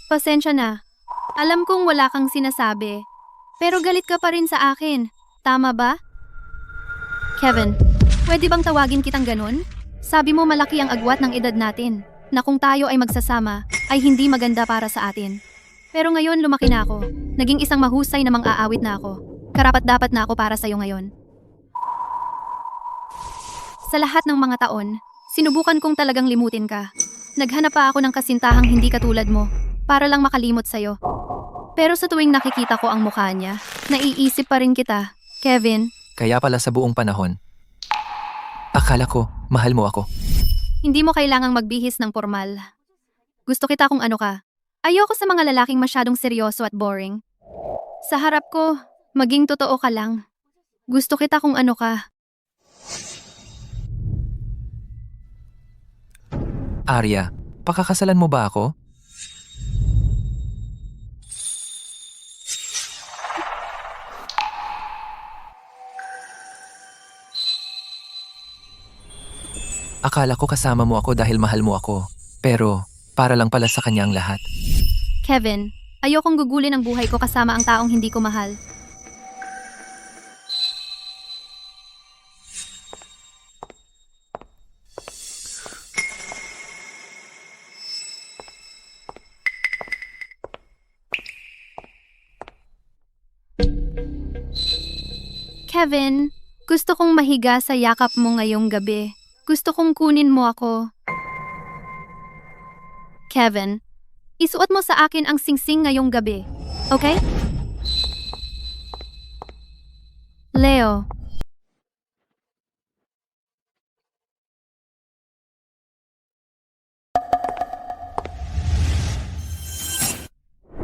Pasensya na. Alam kong wala kang sinasabi. Pero galit ka pa rin sa akin. Tama ba? Kevin, pwede bang tawagin kitang ganun? Sabi mo malaki ang agwat ng edad natin, na kung tayo ay magsasama, ay hindi maganda para sa atin. Pero ngayon lumaki na ako. Naging isang mahusay na mang-aawit na ako. Karapat-dapat na ako para sa'yo ngayon. Sa lahat ng mga taon, sinubukan kong talagang limutin ka. Naghanap pa ako ng kasintahang hindi katulad mo, para lang makalimot sa'yo. Pero sa tuwing nakikita ko ang mukha niya, naiisip pa rin kita, Kevin. Kaya pala sa buong panahon. Akala ko, mahal mo ako. Hindi mo kailangang magbihis ng formal. Gusto kita kung ano ka. Ayoko sa mga lalaking masyadong seryoso at boring. Sa harap ko, maging totoo ka lang. Gusto kita kung ano ka. Arya, pakakasalan mo ba ako? Akala ko kasama mo ako dahil mahal mo ako. Pero, para lang pala sa kanya ang lahat. Kevin, ayokong gugulin ang buhay ko kasama ang taong hindi ko mahal. Kevin, gusto kong mahiga sa yakap mo ngayong gabi. Gusto kong kunin mo ako. Kevin, isuot mo sa akin ang singsing ngayong gabi. Okay? Leo.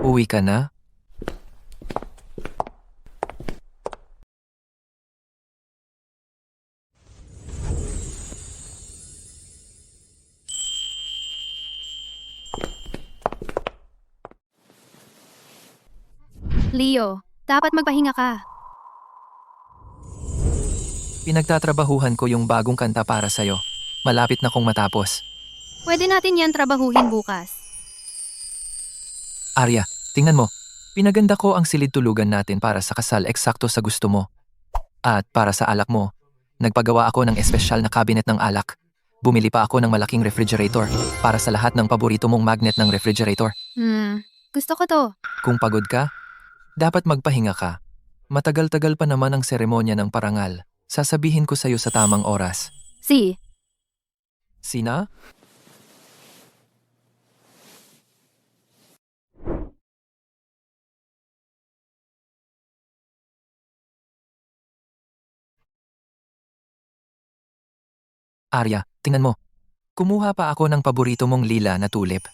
Uwi ka na? Leo, dapat magpahinga ka. Pinagtatrabahuhan ko yung bagong kanta para sa'yo. Malapit na kong matapos. Pwede natin yan trabahuhin bukas. Arya, tingnan mo. Pinaganda ko ang silid tulugan natin para sa kasal eksakto sa gusto mo. At para sa alak mo, nagpagawa ako ng espesyal na cabinet ng alak. Bumili pa ako ng malaking refrigerator para sa lahat ng paborito mong magnet ng refrigerator. Gusto ko to. Kung pagod ka, dapat magpahinga ka. Matagal-tagal pa naman ang seremonya ng parangal. Sasabihin ko sa'yo sa tamang oras. Si. Sina? Arya, tingnan mo. Kumuha pa ako ng paborito mong lila na tulip.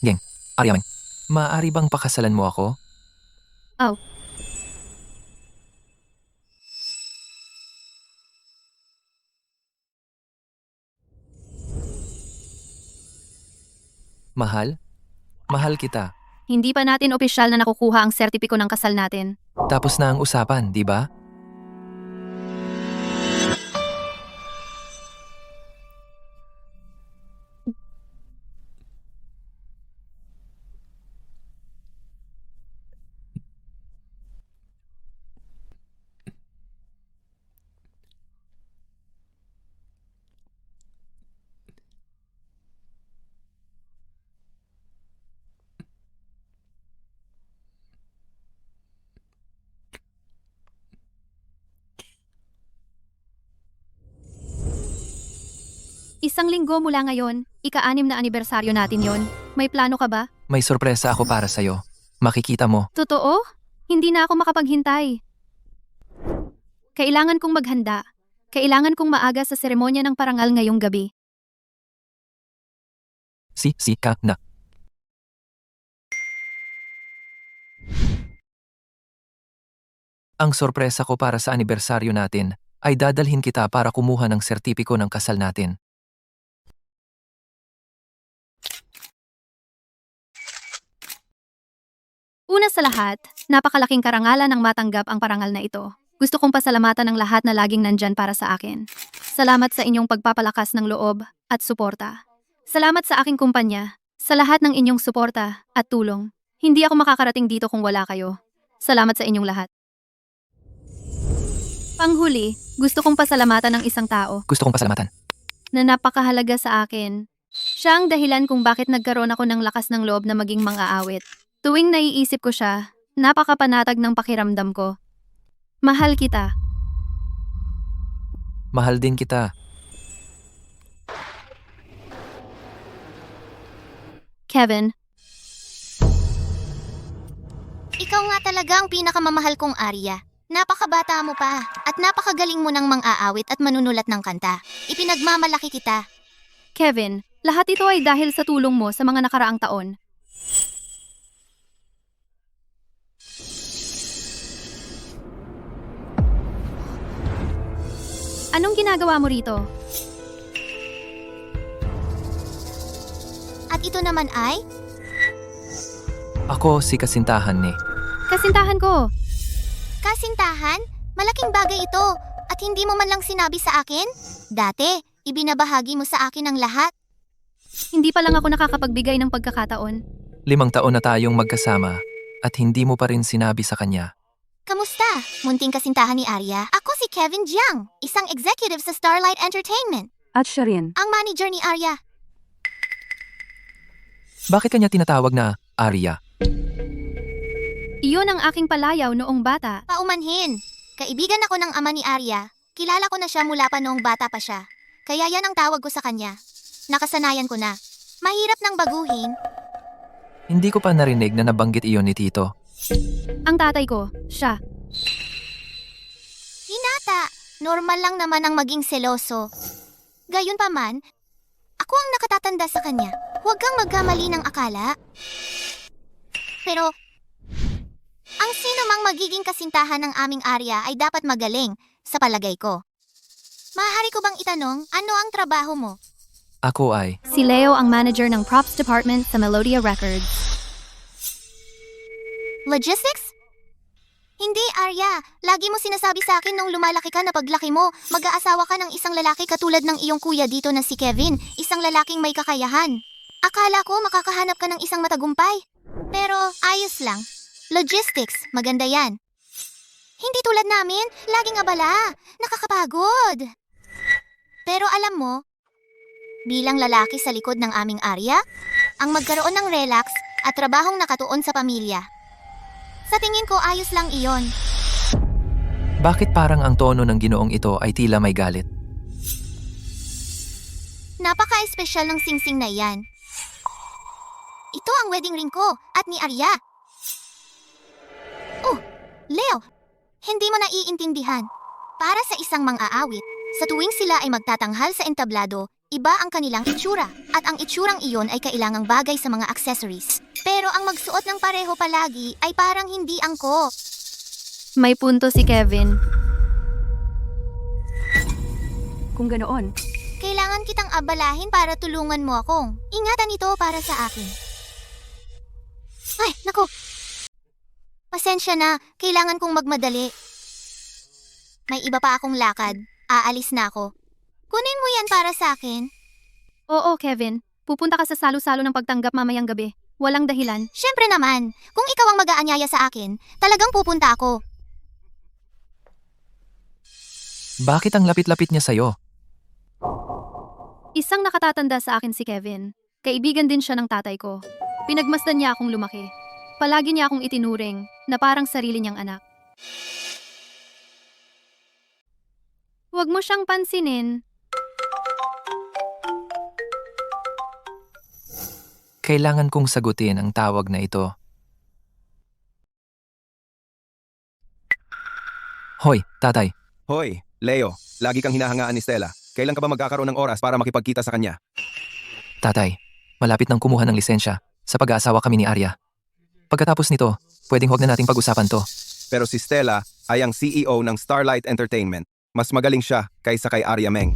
Geng, Arya, maaari bang pakasalan mo ako? Oh. Mahal? Mahal kita. Hindi pa natin opisyal na nakukuha ang sertipiko ng kasal natin. Tapos na ang usapan, di ba? Isang linggo mula ngayon, ika-6 na anibersaryo natin yon. May plano ka ba? May sorpresa ako para sa'yo. Makikita mo. Totoo? Hindi na ako makapaghintay. Kailangan kong maghanda. Kailangan kong maaga sa seremonya ng parangal ngayong gabi. Si ka na. Ang sorpresa ko para sa anibersaryo natin ay dadalhin kita para kumuha ng sertipiko ng kasal natin. Una sa lahat, napakalaking karangalan ang matanggap ang parangal na ito. Gusto kong pasalamatan ng lahat na laging nandyan para sa akin. Salamat sa inyong pagpapalakas ng loob at suporta. Salamat sa aking kumpanya. sa lahat ng inyong suporta at tulong. Hindi ako makakarating dito kung wala kayo. Salamat sa inyong lahat. Panghuli, gusto kong pasalamatan ng isang tao Gusto kong pasalamatan. na napakahalaga sa akin. Siya ang dahilan kung bakit nagkaroon ako ng lakas ng loob na maging mang-aawit. Tuwing naiisip ko siya, napakapanatag ng pakiramdam ko. Mahal kita. Mahal din kita. Kevin, Ikaw nga talaga ang pinakamamahal kong Arya. Napakabata mo pa at napakagaling mo ng mang-aawit at manunulat ng kanta. Ipinagmamalaki kita. Kevin, lahat ito ay dahil sa tulong mo sa mga nakaraang taon. Anong ginagawa mo rito? At ito naman ay, Ako si kasintahan ni. Kasintahan ko. kasintahan? Malaking bagay ito at hindi mo man lang sinabi sa akin? Dati, ibinabahagi mo sa akin ang lahat. Hindi pa lang ako nakakapagbigay ng pagkakataon. 5 taon na tayong magkasama at hindi mo pa rin sinabi sa kanya. Kamusta? Munting kasintahan ni Arya. Ako si Kevin Jiang, isang executive sa Starlight Entertainment. At siya rin. Ang manager ni Arya. Bakit kanya tinatawag na Arya? Iyon ang aking palayaw noong bata. Paumanhin. Kaibigan ako ng ama ni Arya. Kilala ko na siya mula pa noong bata pa siya. Kaya yan ang tawag ko sa kanya. Nakasanayan ko na. Mahirap nang baguhin. Hindi ko pa narinig na nabanggit iyon ni Tito. Ang tatay ko, siya. Hinata, normal lang naman ang maging seloso. Gayunpaman, ako ang nakatatanda sa kanya. Huwag kang magkamali ng akala. Pero, ang sino mang magiging kasintahan ng aming Arya ay dapat magaling, sa palagay ko. Maaari ko bang itanong, ano ang trabaho mo? Ako ay, Si Leo ang manager ng props department sa Melodia Records. Logistics? Hindi, Arya. Lagi mo sinasabi sa akin nung lumalaki ka na paglaki mo, mag-aasawa ka ng isang lalaki katulad ng iyong kuya dito na si Kevin, isang lalaking may kakayahan. Akala ko makakahanap ka ng isang matagumpay. Pero ayos lang. Logistics, maganda yan. Hindi tulad namin, laging abala, nakakapagod. Pero alam mo, bilang lalaki sa likod ng aming Arya, ang magkaroon ng relax at trabahong nakatuon sa pamilya. Sa tingin ko ayos lang iyon. bakit parang ang tono ng ginoong ito ay tila may galit? Napaka-espesyal ng singsing na iyan. Ito ang wedding ring ko at ni Arya. Oh, Leo, hindi mo naiintindihan. Para sa isang mang-aawit, sa tuwing sila ay magtatanghal sa entablado, iba ang kanilang itsura at ang itsurang iyon ay kailangang bagay sa mga accessories. Pero ang magsuot ng pareho palagi ay parang hindi angkop. May punto si Kevin. Kung ganoon, Kailangan kitang abalahin para tulungan mo akong. Ingatan ito para sa akin. Ay, naku. Pasensya na, kailangan kong magmadali. May iba pa akong lakad. Aalis na ako. Kunin mo yan para sa akin. Oo, Kevin. Pupunta ka sa salo-salo ng pagtanggap mamayang gabi. Walang dahilan. Siyempre naman, kung ikaw ang mag-aanyaya sa akin, talagang pupunta ako. Bakit ang lapit-lapit niya sa'yo? Isang nakatatanda sa akin si Kevin. Kaibigan din siya ng tatay ko. Pinagmasdan niya akong lumaki. Palagi niya akong itinuring na parang sarili niyang anak. Huwag mo siyang pansinin. Kailangan kong sagutin ang tawag na ito. Hoy, tatay. Hoy, Leo, lagi kang hinahangaan ni Stella. Kailan ka ba magkakaroon ng oras para makipagkita sa kanya? Tatay, malapit nang kumuha ng lisensya. Sa pag-aasawa kami ni Arya. Pagkatapos nito, pwedeng huwag na nating pag-usapan to. Pero si Stella ay ang CEO ng Starlight Entertainment. Mas magaling siya kaysa kay Arya Meng.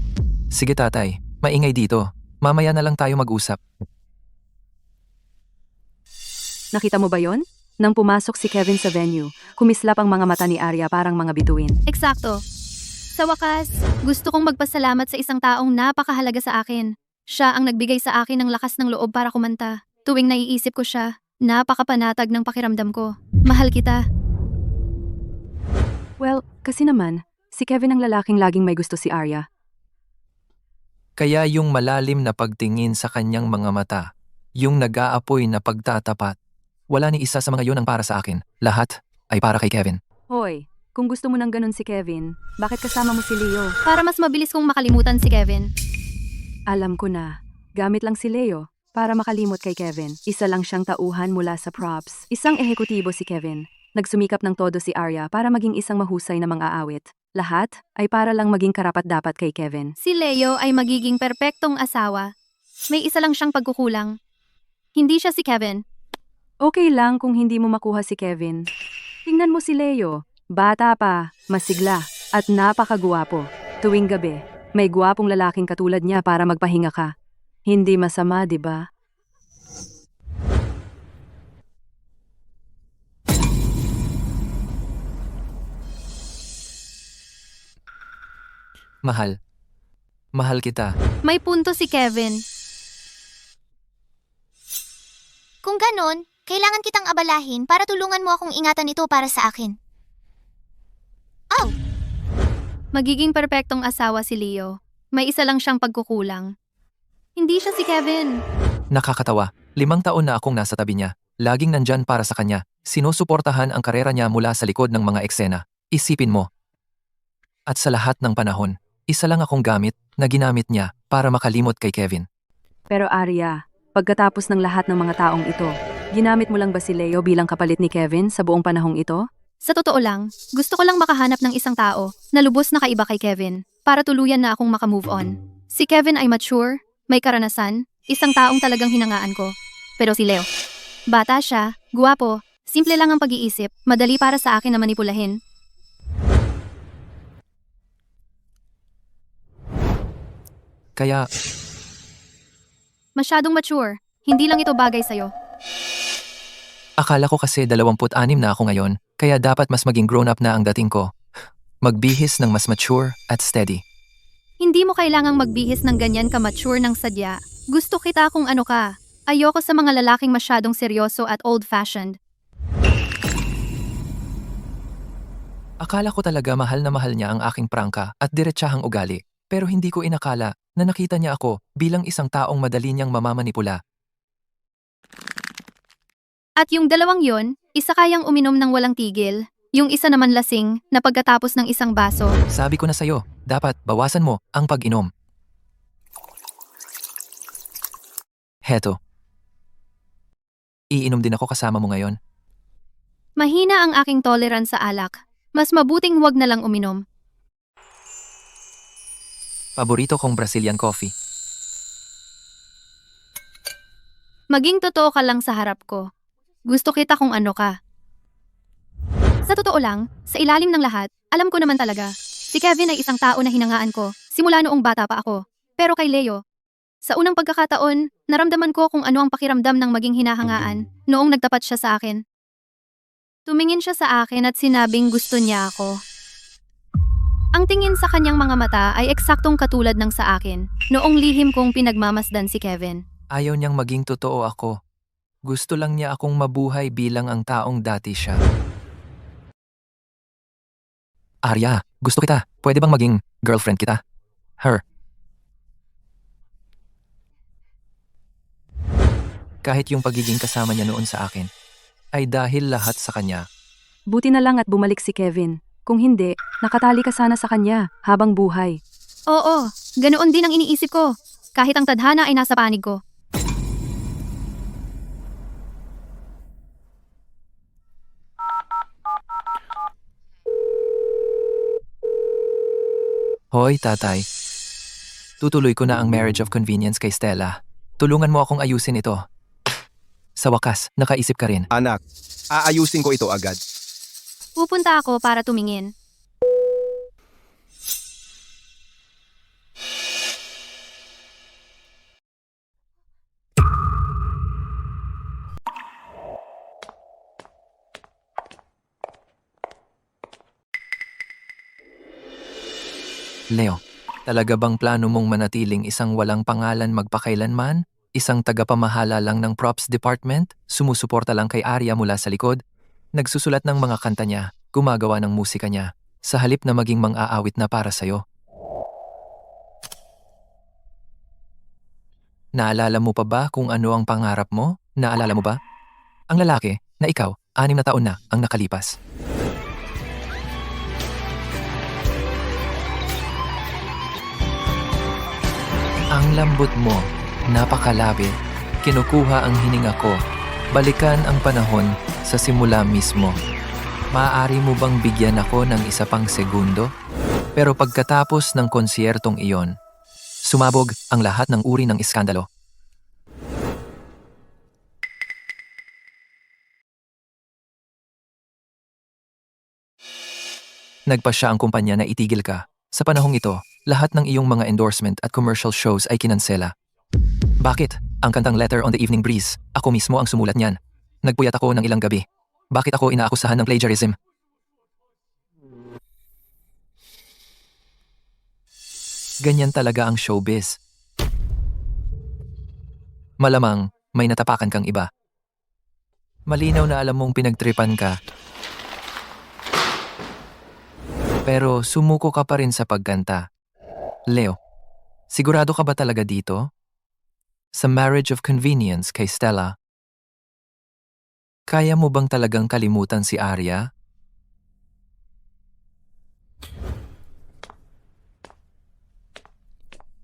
Sige tatay, maingay dito. Mamaya na lang tayo mag-usap. nakita mo ba yon? Nang pumasok si Kevin sa venue, kumislap ang mga mata ni Arya parang mga bituin. Eksakto. Sa wakas, gusto kong magpasalamat sa isang taong napakahalaga sa akin. Siya ang nagbigay sa akin ng lakas ng loob para kumanta. Tuwing naiisip ko siya, napakapanatag ng pakiramdam ko. Mahal kita. Well, kasi naman, si Kevin ang lalaking laging may gusto si Arya. Kaya yung malalim na pagtingin sa kanyang mga mata, yung nag-aapoy na pagtatapat, wala ni isa sa mga yun ang para sa akin. Lahat ay para kay Kevin. Hoy, kung gusto mo ng ganun si Kevin, bakit kasama mo si Leo? Para mas mabilis kong makalimutan si Kevin. Alam ko na, gamit lang si Leo para makalimot kay Kevin. Isa lang siyang tauhan mula sa props. Isang ehekutibo si Kevin. Nagsumikap ng todo si Arya para maging isang mahusay na mang-aawit. Lahat ay para lang maging karapat-dapat kay Kevin. Si Leo ay magiging perpektong asawa. May isa lang siyang pagkukulang. Hindi siya si Kevin. Okay lang kung hindi mo makuha si Kevin. Tingnan mo si Leo. Bata pa, masigla, at napakagwapo. Tuwing gabi, may gwapong lalaking katulad niya para magpahinga ka. Hindi masama, di ba? Mahal. Mahal kita. May punto si Kevin. Kung ganon, kailangan kitang abalahin para tulungan mo akong ingatan ito para sa akin. Oh, Magiging perpektong asawa si Leo. May isa lang siyang pagkukulang. Hindi siya si Kevin. Nakakatawa. 5 taon na akong nasa tabi niya. Laging nandyan para sa kanya. Sinusuportahan ang karera niya mula sa likod ng mga eksena. Isipin mo. At sa lahat ng panahon, isa lang akong gamit na ginamit niya para makalimot kay Kevin. Pero Arya, pagkatapos ng lahat ng mga taong ito, ginamit mo lang ba si Leo bilang kapalit ni Kevin sa buong panahong ito? Sa totoo lang, gusto ko lang makahanap ng isang tao na lubos na kaiba kay Kevin para tuluyan na akong makamove on. Si Kevin ay mature, may karanasan, isang taong talagang hinangaan ko. Pero si Leo, bata siya, guwapo, simple lang ang pag-iisip, madali para sa akin na manipulahin. Kaya, Masyadong mature, hindi lang ito bagay sa'yo. akala ko kasi 26 na ako ngayon, kaya dapat mas maging grown-up na ang dating ko. Magbihis ng mas mature at steady. Hindi mo kailangang magbihis ng ganyan ka-mature ng sadya. Gusto kita kung ano ka. Ayoko sa mga lalaking masyadong seryoso at old-fashioned. Akala ko talaga mahal na mahal niya ang aking prangka at diretsahang ugali, pero hindi ko inakala na nakita niya ako bilang isang taong madali niyang mamamanipula. At yung dalawang yon, isa kayang uminom ng walang tigil, yung isa naman lasing na pagkatapos ng isang baso. Sabi ko na sa'yo, dapat bawasan mo ang pag-inom. Heto. Iinom din ako kasama mo ngayon. Mahina ang aking tolerance sa alak. Mas mabuting wag na lang uminom. Paborito kong Brazilian coffee. Maging totoo ka lang sa harap ko. Gusto kita kung ano ka. Sa totoo lang, sa ilalim ng lahat, alam ko naman talaga. Si Kevin ay isang tao na hinangaan ko, simula noong bata pa ako. Pero kay Leo, sa unang pagkakataon, naramdaman ko kung ano ang pakiramdam ng maging hinahangaan noong nagtapat siya sa akin. Tumingin siya sa akin at sinabing gusto niya ako. Ang tingin sa kanyang mga mata ay eksaktong katulad ng sa akin, noong lihim kong pinagmamasdan si Kevin. Ayaw niyang maging totoo ako. Gusto lang niya akong mabuhay bilang ang taong dati siya. Arya, gusto kita. Pwede bang maging girlfriend kita? Her. Kahit yung pagiging kasama niya noon sa akin, ay dahil lahat sa kanya. Buti na lang at bumalik si Kevin. Kung hindi, nakatali ka sana sa kanya habang buhay. Oo, ganoon din ang iniisip ko, kahit ang tadhana ay nasa panig ko. Hoy, tatay. Tutuloy ko na ang marriage of convenience kay Stella. Tulungan mo akong ayusin ito. Sa wakas, nakaisip ka rin. Anak, aayusin ko ito agad. Pupunta ako para tumingin. Leo, talaga bang plano mong manatiling isang walang pangalan magpakailanman? Isang tagapamahala lang ng props department, sumusuporta lang kay Arya mula sa likod, nagsusulat ng mga kanta niya, gumagawa ng musika niya, sa halip na maging mang-aawit na para sa'yo. Naalala mo pa ba kung ano ang pangarap mo? Naalala mo ba? Ang lalaki na ikaw, 6 na taon na ang nakalipas. Ang lambot mo, napakalapit. Kinukuha ang hininga ko. Balikan ang panahon sa simula mismo. Maaari mo bang bigyan ako ng isa pang segundo? Pero pagkatapos ng konsyertong iyon, sumabog ang lahat ng uri ng iskandalo. Nagpa siya ang kumpanya na itigil ka. Sa panahong ito, lahat ng iyong mga endorsement at commercial shows ay kinansela. Bakit? Ang kantang Letter on the Evening Breeze, ako mismo ang sumulat niyan. Nagpuyat ako ng ilang gabi. Bakit ako inaakusahan ng plagiarism? Ganyan talaga ang showbiz. Malamang, may natapakan kang iba. Malinaw na alam mong pinagtripan ka. Pero sumuko ka pa rin sa pagkanta. Leo, sigurado ka ba talaga dito? Sa marriage of convenience kay Stella? Kaya mo bang talagang kalimutan si Arya?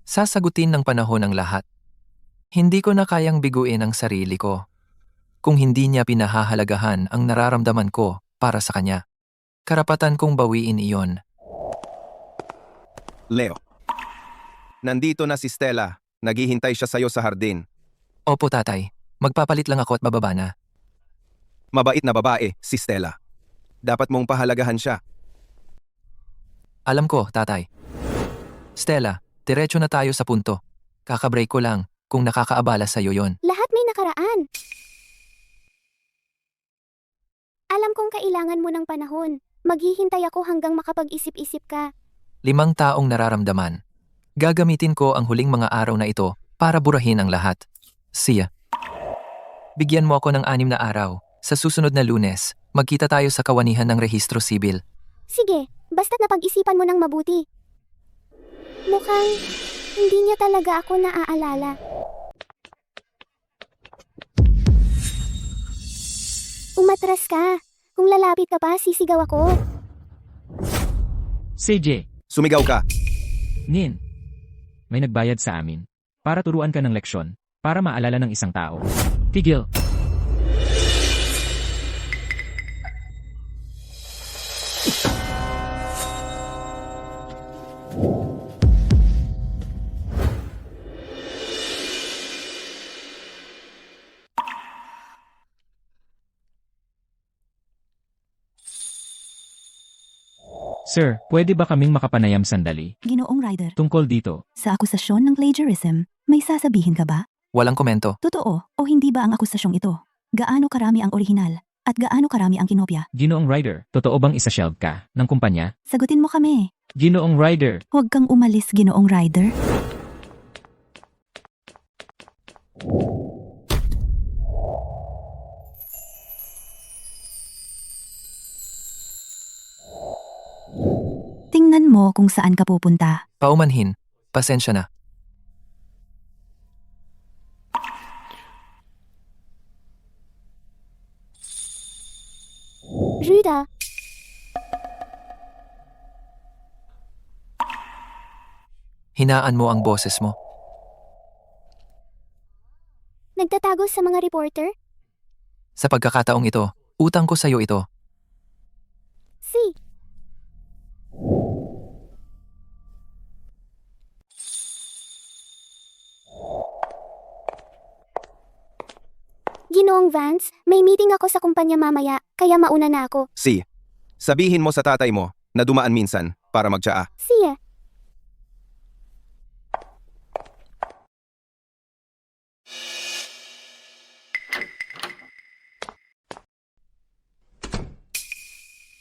Sasagutin ng panahon ang lahat. Hindi ko na kayang biguin ang sarili ko. Kung hindi niya pinahahalagahan ang nararamdaman ko para sa kanya. Karapatan kong bawiin iyon. Leo. Nandito na si Stella. Naghihintay siya sa'yo sa hardin. Opo tatay, magpapalit lang ako at bababa na. Mabait na babae, si Stella. Dapat mong pahalagahan siya. Alam ko, tatay. Stella, diretso na tayo sa punto. Kakabreak ko lang kung nakakaabala sa'yo yon. Lahat may nakaraan. Alam kong kailangan mo ng panahon. Maghihintay ako hanggang makapag-isip-isip ka. 5 taong nararamdaman. Gagamitin ko ang huling mga araw na ito para burahin ang lahat. Siya. Bigyan mo ako ng 6 na araw. Sa susunod na Lunes, magkita tayo sa kawanihan ng rehistro sibil. Sige, basta't napag-isipan mo ng mabuti. Mukhang hindi niya talaga ako naaalala. Umatras ka. Kung lalapit ka pa, sisigaw ako. CJ, Sumigaw ka. Nin, may nagbayad sa amin para turuan ka ng leksyon para maalala ng isang tao. Tigil. Sir, pwede ba kaming makapanayam sandali? Ginoong Ryder, Tungkol dito, sa akusasyon ng plagiarism, may sasabihin ka ba? Walang komento. Totoo o hindi ba ang akusasyong ito? Gaano karami ang orihinal at gaano karami ang kinopya? Ginoong Ryder, totoo bang isa-shelve ka ng kumpanya? Sagutin mo kami. Ginoong Ryder, Huwag kang umalis, Ginoong Ryder. Tingnan mo kung saan ka pupunta. Paumanhin. Pasensya na. Ruda, Hinaan mo ang boses mo. nagtatago sa mga reporter? Sa pagkakataong ito, utang ko sa'yo ito. Si. Ginoong Vance, may meeting ako sa kumpanya mamaya, kaya mauna na ako. Si. Sabihin mo sa tatay mo na dumaan minsan para magtsaa. Siya.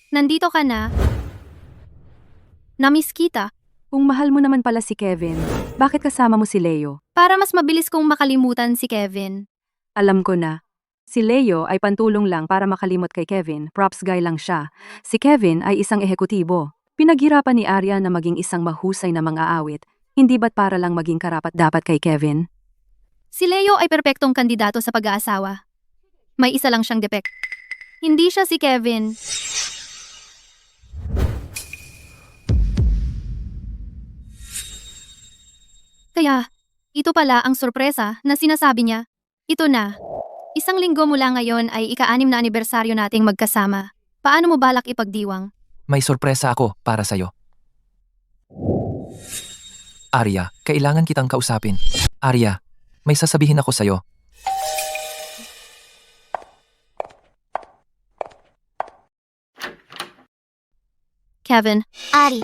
Nandito ka na. Namiss kita. Kung mahal mo naman pala si Kevin, bakit kasama mo si Leo? Para mas mabilis kong makalimutan si Kevin. Alam ko na. Si Leo ay pantulong lang para makalimot kay Kevin, props guy lang siya. Si Kevin ay isang ehekutibo. Pinaghirapan ni Arya na maging isang mahusay na mang-aawit, hindi ba't para lang maging karapat-dapat kay Kevin? Si Leo ay perpektong kandidato sa pag-aasawa. May isa lang siyang depek. Hindi siya si Kevin. Kaya, ito pala ang sorpresa na sinasabi niya. Ito na. Isang linggo mula ngayon ay ika-6 na anibersaryo nating magkasama. Paano mo balak ipagdiwang? May sorpresa ako para sa'yo. Arya, kailangan kitang kausapin. Arya, may sasabihin ako sa'yo. Kevin. Ari,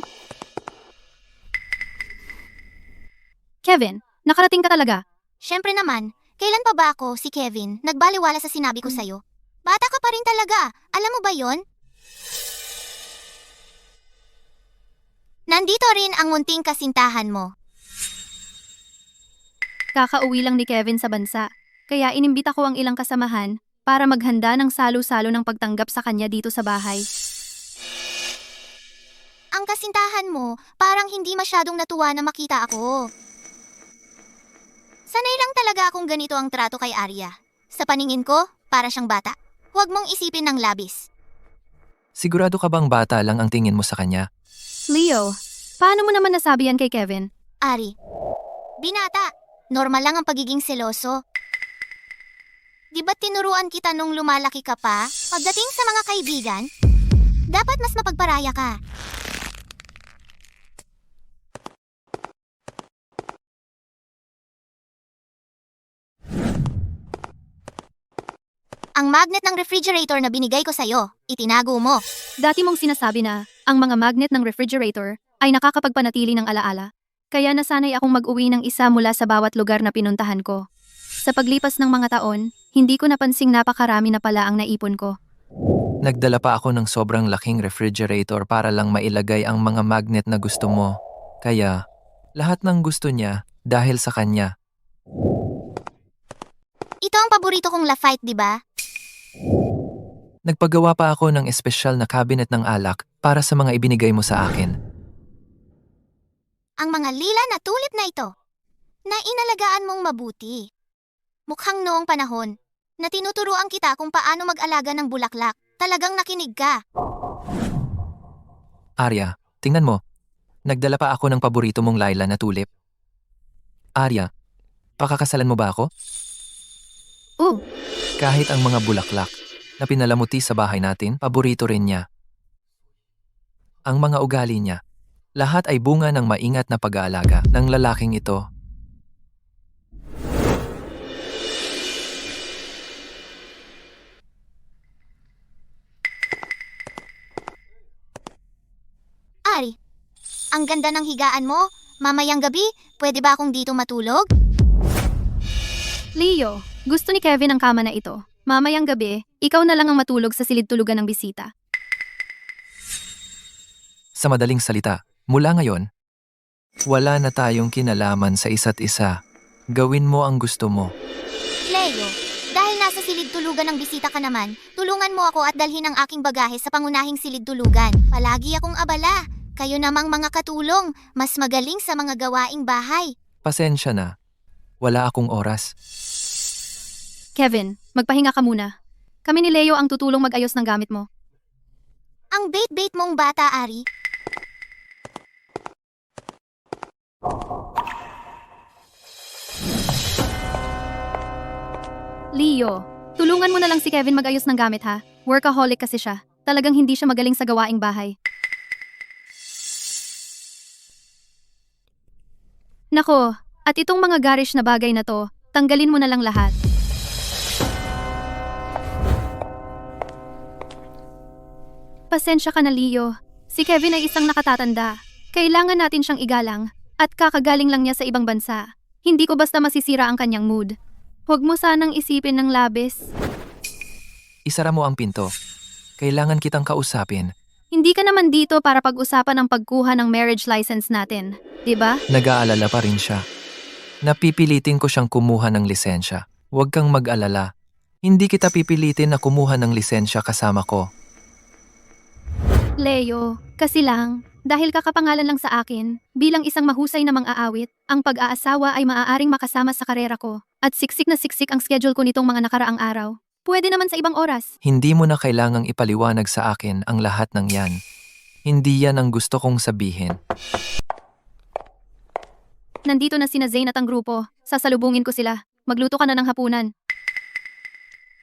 Kevin, nakarating ka talaga. syempre naman, kailan pa ba ako, si Kevin, nagbaliwala sa sinabi ko sa'yo? Bata ka pa rin talaga, alam mo ba yon? Nandito rin ang munting kasintahan mo. Kakauwi lang ni Kevin sa bansa. Kaya inimbita ko ang ilang kasamahan para maghanda ng salo-salo ng pagtanggap sa kanya dito sa bahay. Ang kasintahan mo, parang hindi masyadong natuwa na makita ako. Sanay lang talaga akong ganito ang trato kay Arya. Sa paningin ko, para siyang bata. Huwag mong isipin ng labis. Sigurado ka bang bata lang ang tingin mo sa kanya? Leo, paano mo naman nasabi yan kay Kevin? Ari, binata, normal lang ang pagiging seloso. Di ba't tinuruan kita nung lumalaki ka pa? Pagdating sa mga kaibigan, dapat mas mapagparaya ka. Ang magnet ng refrigerator na binigay ko sa'yo, itinago mo. Dati mong sinasabi na ang mga magnet ng refrigerator ay nakakapagpanatili ng alaala. Kaya nasanay akong mag-uwi ng isa mula sa bawat lugar na pinuntahan ko. Sa paglipas ng mga taon, hindi ko napansing napakarami na pala ang naipon ko. Nagdala pa ako ng sobrang laking refrigerator para lang mailagay ang mga magnet na gusto mo. Kaya, lahat ng gusto niya dahil sa kanya. Ito ang paborito kong Lafite, di ba? Nagpagawa pa ako ng espesyal na cabinet ng alak para sa mga ibinigay mo sa akin. Ang mga lila na tulip na ito, na inalagaan mong mabuti. Mukhang noong panahon, na tinuturuan kita kung paano mag-alaga ng bulaklak, talagang nakinig ka. Arya, tingnan mo. Nagdala pa ako ng paborito mong Laila na tulip. Arya, pakakasalan mo ba ako? Kahit ang mga bulaklak na pinalamuti sa bahay natin, paborito rin niya. Ang mga ugali niya, lahat ay bunga ng maingat na pag-aalaga ng lalaking ito. Ari, ang ganda ng higaan mo. Mamayang gabi, pwede ba akong dito matulog? Leo, gusto ni Kevin ang kama na ito. Mamayang gabi, ikaw na lang ang matulog sa silid-tulugan ng bisita. Sa madaling salita, mula ngayon, wala na tayong kinalaman sa isa't isa. Gawin mo ang gusto mo. Leo, dahil nasa silid-tulugan ng bisita ka naman, tulungan mo ako at dalhin ang aking bagahe sa pangunahing silid-tulugan. Palagi akong abala. Kayo namang mga katulong, mas magaling sa mga gawaing bahay. Pasensya na. Wala akong oras. Kevin, magpahinga ka muna. Kami ni Leo ang tutulong mag-ayos ng gamit mo. Ang bait-bait mong bata, Ari. Leo, tulungan mo na lang si Kevin mag-ayos ng gamit ha. Workaholic kasi siya. Talagang hindi siya magaling sa gawaing bahay. Nako, at itong mga garish na bagay na to, tanggalin mo na lang lahat. Pasensya ka na, Leo. Si Kevin ay isang nakatatanda. Kailangan natin siyang igalang at kakagaling lang niya sa ibang bansa. Hindi ko basta masisira ang kanyang mood. Huwag mo sanang isipin ng labis. Isara mo ang pinto. Kailangan kitang kausapin. Hindi ka naman dito para pag-usapan ang pagkuha ng marriage license natin, di ba? Nag-aalala pa rin siya. Napipilitin ko siyang kumuha ng lisensya. Huwag kang mag-alala. Hindi kita pipilitin na kumuha ng lisensya kasama ko. Leo, kasi lang, dahil kakapangalan lang sa akin, bilang isang mahusay na mang-aawit, ang pag-aasawa ay maaaring makasama sa karera ko. At siksik na siksik ang schedule ko nitong mga nakaraang araw. Pwede naman sa ibang oras. Hindi mo na kailangang ipaliwanag sa akin ang lahat ng yan. Hindi yan ang gusto kong sabihin. Nandito na sina Zane at ang grupo. Sasalubungin ko sila. Magluto ka na ng hapunan.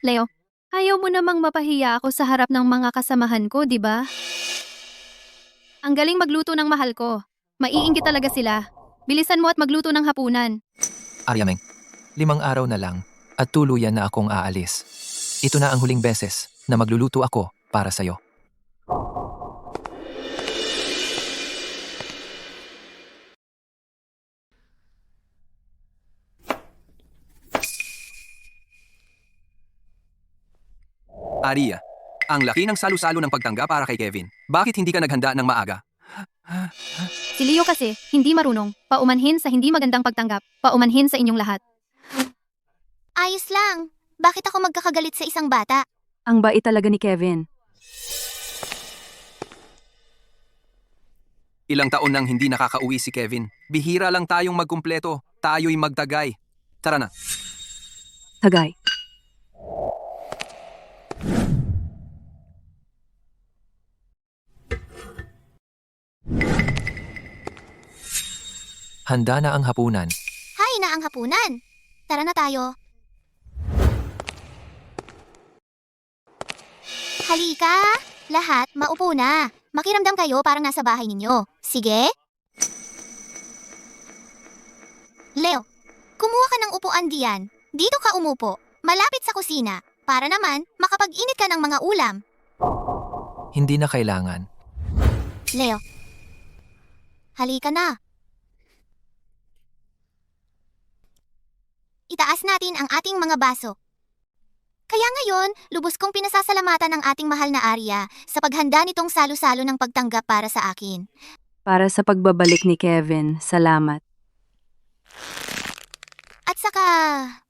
Leo, ayaw mo namang mapahiya ako sa harap ng mga kasamahan ko, di ba? Ang galing magluto ng mahal ko. Maiinggit talaga sila. Bilisan mo at magluto ng hapunan. Aryameng, 5 araw na lang at tuluyan na akong aalis. Ito na ang huling beses na magluluto ako para sa'yo. Aria, ang laki ng salo-salo ng pagtangga para kay Kevin. Bakit hindi ka naghanda ng maaga? Si Leo kasi, hindi marunong. Paumanhin sa hindi magandang pagtanggap. Paumanhin sa inyong lahat. Ayos lang. Bakit ako magkakagalit sa isang bata? Ang bait talaga ni Kevin. Ilang taon nang hindi nakakauwi si Kevin. Bihira lang tayong magkumpleto. Tayo'y magtagay. Tara na. Tagay. Handa na ang hapunan. Hay na ang hapunan. Tara na tayo. Halika! Lahat, maupo na. Makiramdam kayo parang nasa bahay ninyo. Sige? Leo, kumuha ka ng upuan diyan. Dito ka umupo. Malapit sa kusina. Para naman, makapag-init ka ng mga ulam. Hindi na kailangan. Leo, halika na. Itaas natin ang ating mga baso. Kaya ngayon, lubos kong pinasasalamatan ang ating mahal na Arya sa paghanda nitong salo-salo ng pagtanggap para sa akin. Para sa pagbabalik ni Kevin, salamat. At saka,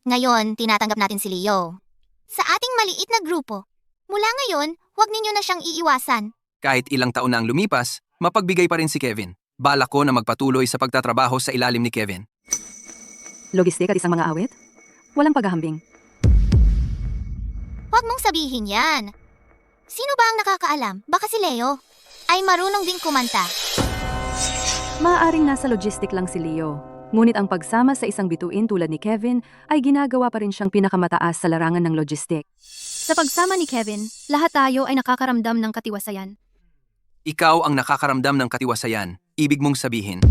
ngayon, tinatanggap natin si Leo. Sa ating maliit na grupo. Mula ngayon, huwag ninyo na siyang iiwasan. Kahit ilang taon na ang lumipas, mapagbigay pa rin si Kevin. Balak ko na magpatuloy sa pagtatrabaho sa ilalim ni Kevin. Logistik at isang mga awit? Walang paghahambing. Huwag mong sabihin yan. Sino ba ang nakakaalam? Baka si Leo ay marunong ding kumanta. Maaaring nasa logistic lang si Leo. Ngunit ang pagsama sa isang bituin tulad ni Kevin ay ginagawa pa rin siyang pinakamataas sa larangan ng logistic. Sa pagsama ni Kevin, lahat tayo ay nakakaramdam ng katiwasayan. Ikaw ang nakakaramdam ng katiwasayan. Ibig mong sabihin.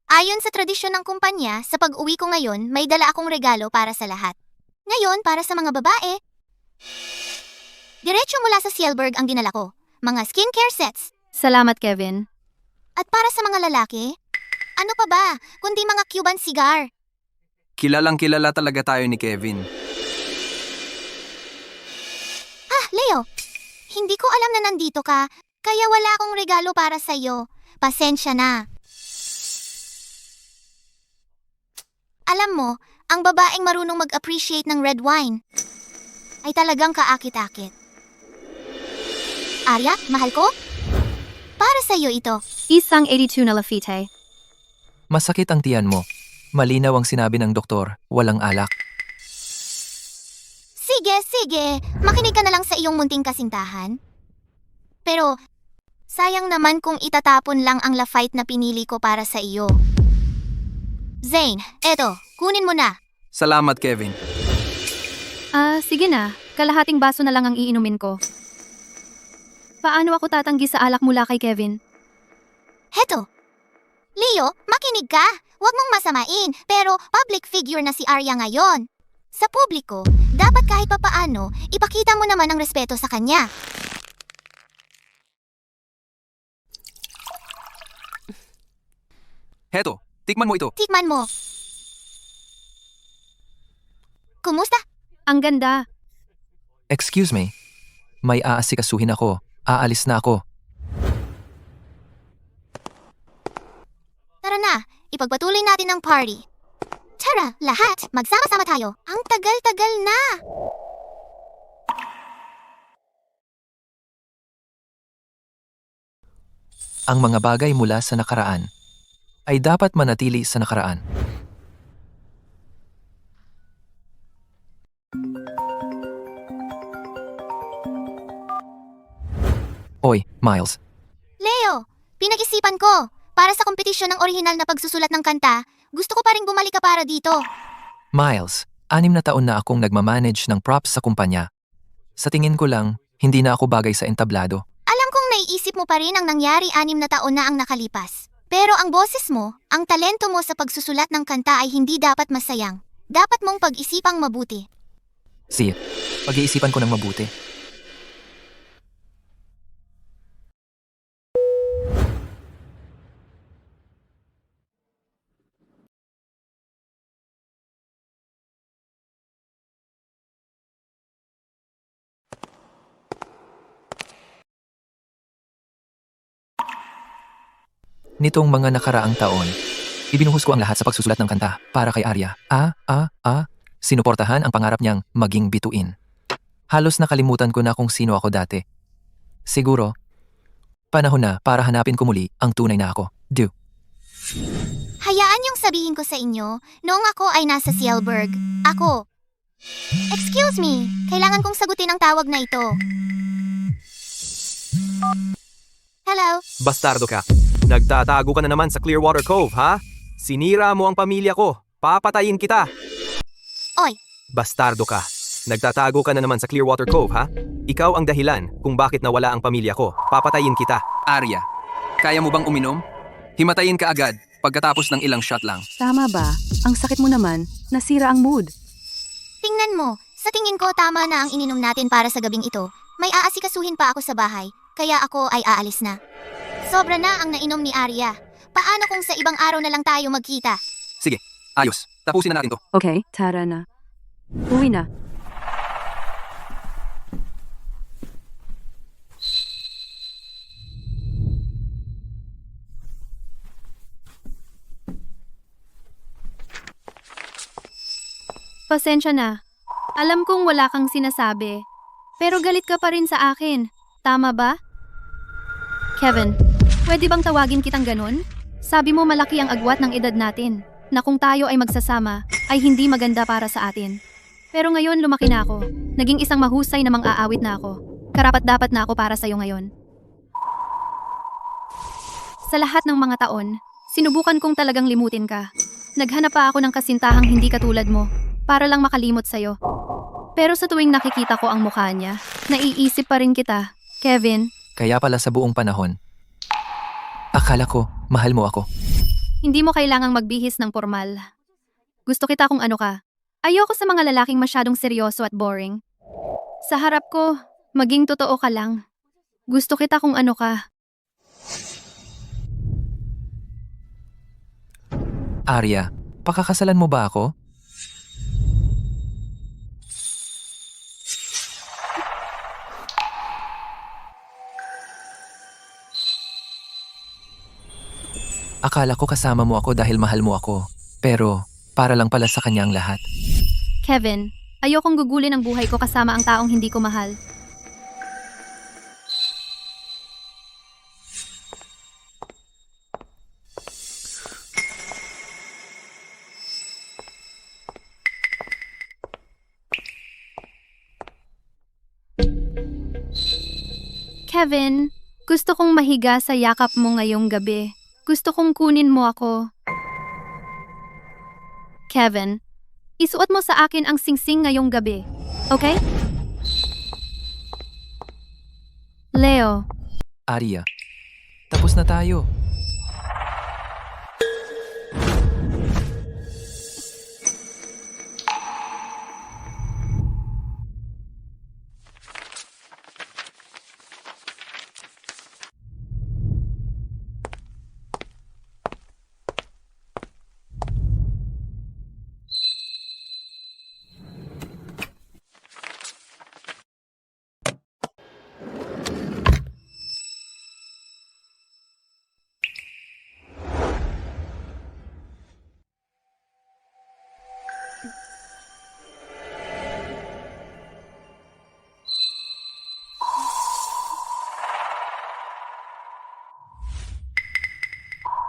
Ayon sa tradisyon ng kumpanya, sa pag-uwi ko ngayon, may dala akong regalo para sa lahat. Ngayon, para sa mga babae, diretso mula sa Cielberg ang dinala ko. Mga skincare sets. Salamat, Kevin. At para sa mga lalaki, ano pa ba, kundi mga Cuban cigar. Kilalang kilala talaga tayo ni Kevin. Ah, Leo, hindi ko alam na nandito ka, kaya wala akong regalo para sa'yo. Pasensya na. Alam mo, ang babaeng marunong mag-appreciate ng red wine ay talagang kaakit-akit. Arya, mahal ko? Para sa'yo ito. Isang 82 na Lafite. Masakit ang tiyan mo. Malinaw ang sinabi ng doktor, walang alak. Sige. Makinig ka na lang sa iyong munting kasintahan. Pero, sayang naman kung itatapon lang ang Lafite na pinili ko para sa iyo. Zane, eto, kunin mo na. Salamat, Kevin. Sige na. Kalahating baso na lang ang iinumin ko. Paano ako tatanggi sa alak mula kay Kevin? Heto. Leo, makinig ka. Huwag mong masamain, pero public figure na si Arya ngayon. Sa publiko, dapat kahit papaano, ipakita mo naman ang respeto sa kanya. Heto, tikman mo ito. Tikman mo. Kumusta? Ang ganda. Excuse me. May aasikasuhin ako. Aalis na ako. ipagpatuloy natin ang party. Tara, lahat, magsama-sama tayo. Ang tagal-tagal na! Ang mga bagay mula sa nakaraan ay dapat manatili sa nakaraan. Oy, Miles. Leo, pinag-isipan ko. Para sa kompetisyon ng orihinal na pagsusulat ng kanta, gusto ko pa ring bumalik ka para dito. Miles, 6 na taon na akong nagmamanage ng props sa kumpanya. Sa tingin ko lang, hindi na ako bagay sa entablado. Alam kong naiisip mo pa rin ang nangyari 6 na taon na ang nakalipas. Pero ang boses mo, ang talento mo sa pagsusulat ng kanta ay hindi dapat masayang. Dapat mong pag-isipang mabuti. Sige, pag-iisipan ko ng mabuti. Nitong mga nakaraang taon, ibinuhos ko ang lahat sa pagsusulat ng kanta para kay Arya. Sinuportahan ang pangarap niyang maging bituin. Halos nakalimutan ko na kung sino ako dati. Siguro, panahon na para hanapin ko muli ang tunay na ako. Hayaan yung sabihin ko sa inyo, noong ako ay nasa Cielberg, ako. Excuse me, kailangan kong sagutin ang tawag na ito. Hello? Bastardo ka. Nagtatago ka na naman sa Clearwater Cove, ha? Sinira mo ang pamilya ko. Papatayin kita. Oy, Bastardo ka. Nagtatago ka na naman sa Clearwater Cove, ha? Ikaw ang dahilan kung bakit nawala ang pamilya ko. Papatayin kita. Arya, kaya mo bang uminom? Himatayin ka agad pagkatapos ng ilang shot lang. Tama ba? Ang sakit mo naman, nasira ang mood. tingnan mo, sa tingin ko tama na ang ininom natin para sa gabing ito. May aasikasuhin pa ako sa bahay, kaya ako ay aalis na. Sobra na ang nainom ni Arya. Paano kung sa ibang araw na lang tayo magkita? Sige, ayos. Tapusin na natin to. Okay, tara na. Uwi na. Pasensya na. Alam kong wala kang sinasabi. Pero galit ka pa rin sa akin. Tama ba? Kevin, pwede bang tawagin kitang ganun? Sabi mo malaki ang agwat ng edad natin, na kung tayo ay magsasama, ay hindi maganda para sa atin. Pero ngayon lumaki na ako. Naging isang mahusay na mang-aawit na ako. Karapat-dapat na ako para sa'yo ngayon. Sa lahat ng mga taon, sinubukan kong talagang limutin ka. Naghanap pa ako ng kasintahang hindi katulad mo, para lang makalimot sa'yo. Pero sa tuwing nakikita ko ang mukha niya, naiisip pa rin kita. Kevin, Kaya pala sa buong panahon, akala ko mahal mo ako. hindi mo kailangang magbihis ng formal. Gusto kita kung ano ka. Ayoko sa mga lalaking masyadong seryoso at boring. Sa harap ko, maging totoo ka lang. Gusto kita kung ano ka. Arya, pakakasalan mo ba ako? Akala ko kasama mo ako dahil mahal mo ako. Pero, para lang pala sa kanya ang lahat. Kevin, ayokong gugulin ang buhay ko kasama ang taong hindi ko mahal. Kevin, gusto kong mahiga sa yakap mo ngayong gabi. Gusto kong kunin mo ako. Kevin, isuot mo sa akin ang singsing ngayong gabi. Okay? Leo, Arya, tapos na tayo.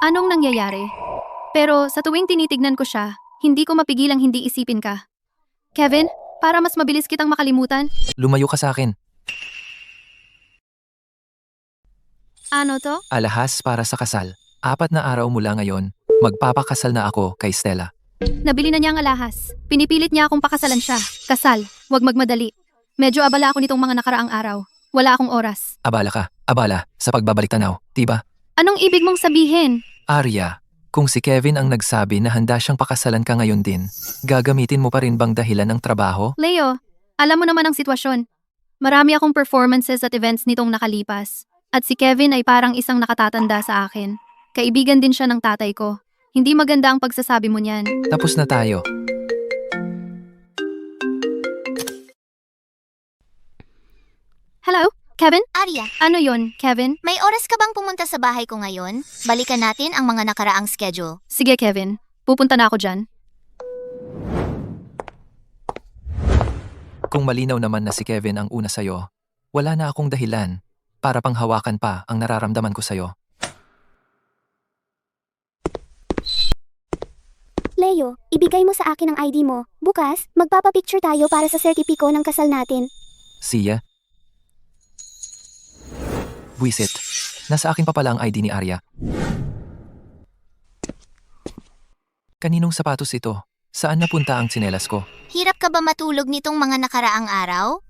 Anong nangyayari? Pero sa tuwing tinitignan ko siya, hindi ko mapigilang hindi isipin ka. Kevin, para mas mabilis kitang makalimutan, Lumayo ka sa akin. ano to? Alahas para sa kasal. 4 na araw mula ngayon, magpapakasal na ako kay Stella. Nabili na niya ang alahas. Pinipilit niya akong pakasalan siya. Kasal, wag magmadali. Medyo abala ako nitong mga nakaraang araw. Wala akong oras. Abala ka, abala, sa pagbabalik tanaw, diba? Anong ibig mong sabihin? Arya, kung si Kevin ang nagsabi na handa siyang pakasalan ka ngayon din, gagamitin mo pa rin bang dahilan ng trabaho? Leo, alam mo naman ang sitwasyon. Marami akong performances at events nitong nakalipas. At si Kevin ay parang isang nakatatanda sa akin. Kaibigan din siya ng tatay ko. Hindi maganda ang pagsasabi mo niyan. Tapos na tayo. Hello? Kevin? Arya, Ano yon, Kevin? may oras ka bang pumunta sa bahay ko ngayon? Balikan natin ang mga nakaraang schedule. Sige, Kevin. Pupunta na ako dyan. Kung malinaw naman na si Kevin ang una sa'yo, wala na akong dahilan para panghawakan pa ang nararamdaman ko sa'yo. Leo, ibigay mo sa akin ang ID mo. Bukas, magpapapicture tayo para sa sertipiko ng kasal natin. Siya? Buisit. Nasa akin pa pala ang ID ni Arya. Kaninong sapatos ito? Saan napunta ang tsinelas ko? Hirap ka ba matulog nitong mga nakaraang araw?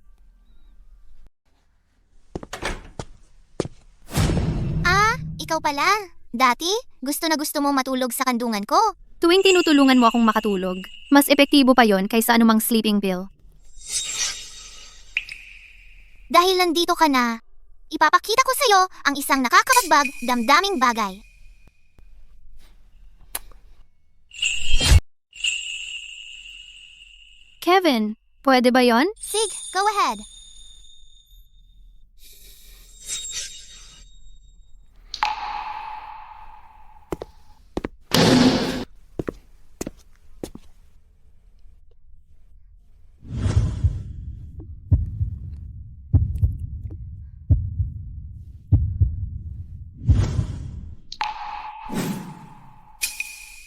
Ah, ikaw pala. Dati, gusto na gusto mo matulog sa kandungan ko. Tuwing tinutulungan mo akong makatulog, mas epektibo pa yon kaysa anumang sleeping pill. Dahil nandito ka na, ipapakita ko sa'yo ang isang nakakapagbag, damdaming bagay. Kevin, pwede ba yon? Sig, go ahead.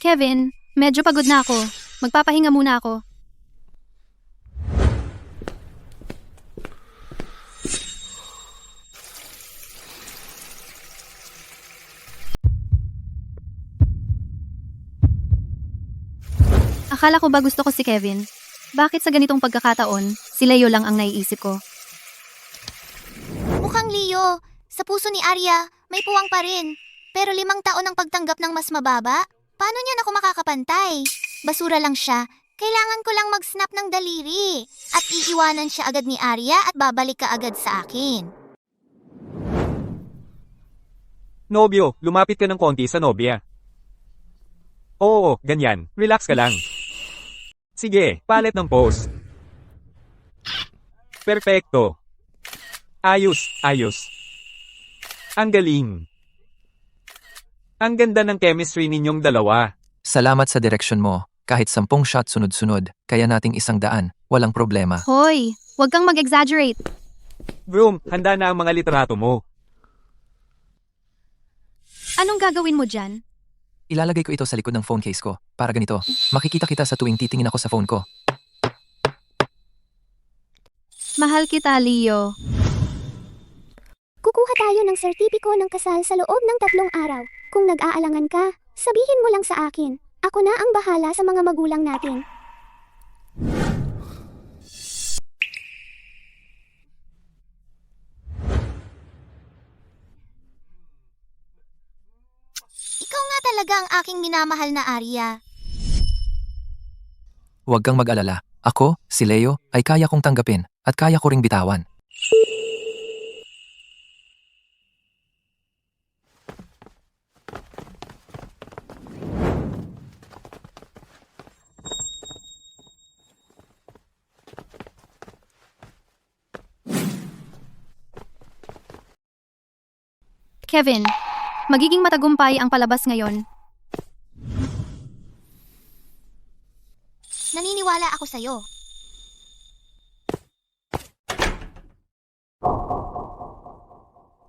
Kevin, medyo pagod na ako. Magpapahinga muna ako. Akala ko ba gusto ko si Kevin? Bakit sa ganitong pagkakataon, si Leo lang ang naiisip ko? Mukhang Leo, sa puso ni Arya, may puwang pa rin. Pero 5 taon ang pagtanggap ng mas mababa. Paano niyan ako makakapantay? Basura lang siya. Kailangan ko lang mag-snap ng daliri. At iiwanan siya agad ni Arya at babalik ka agad sa akin. Nobyo, lumapit ka ng konti sa nobya. Oo, ganyan. Relax ka lang. Sige, palit ng pose. Perfecto. Ayos, ayos. Ang galing. Ang ganda ng chemistry ninyong dalawa. Salamat sa direksyon mo. Kahit 10 shot sunod-sunod, kaya nating 100, walang problema. Hoy, huwag kang mag-exaggerate. Broom, handa na ang mga litrato mo. Anong gagawin mo dyan? Ilalagay ko ito sa likod ng phone case ko. Para ganito, makikita kita sa tuwing titingin ako sa phone ko. Mahal kita, Leo. Kukuha tayo ng sertipiko ng kasal sa loob ng 3 araw. Kung nag-aalangan ka, sabihin mo lang sa akin. Ako na ang bahala sa mga magulang natin. Ikaw nga talaga ang aking minamahal na Arya. Huwag kang mag-alala. Ako, si Leo, ay kaya kong tanggapin at kaya ko ring bitawan. Kevin, magiging matagumpay ang palabas ngayon. Naniniwala ako sa'yo.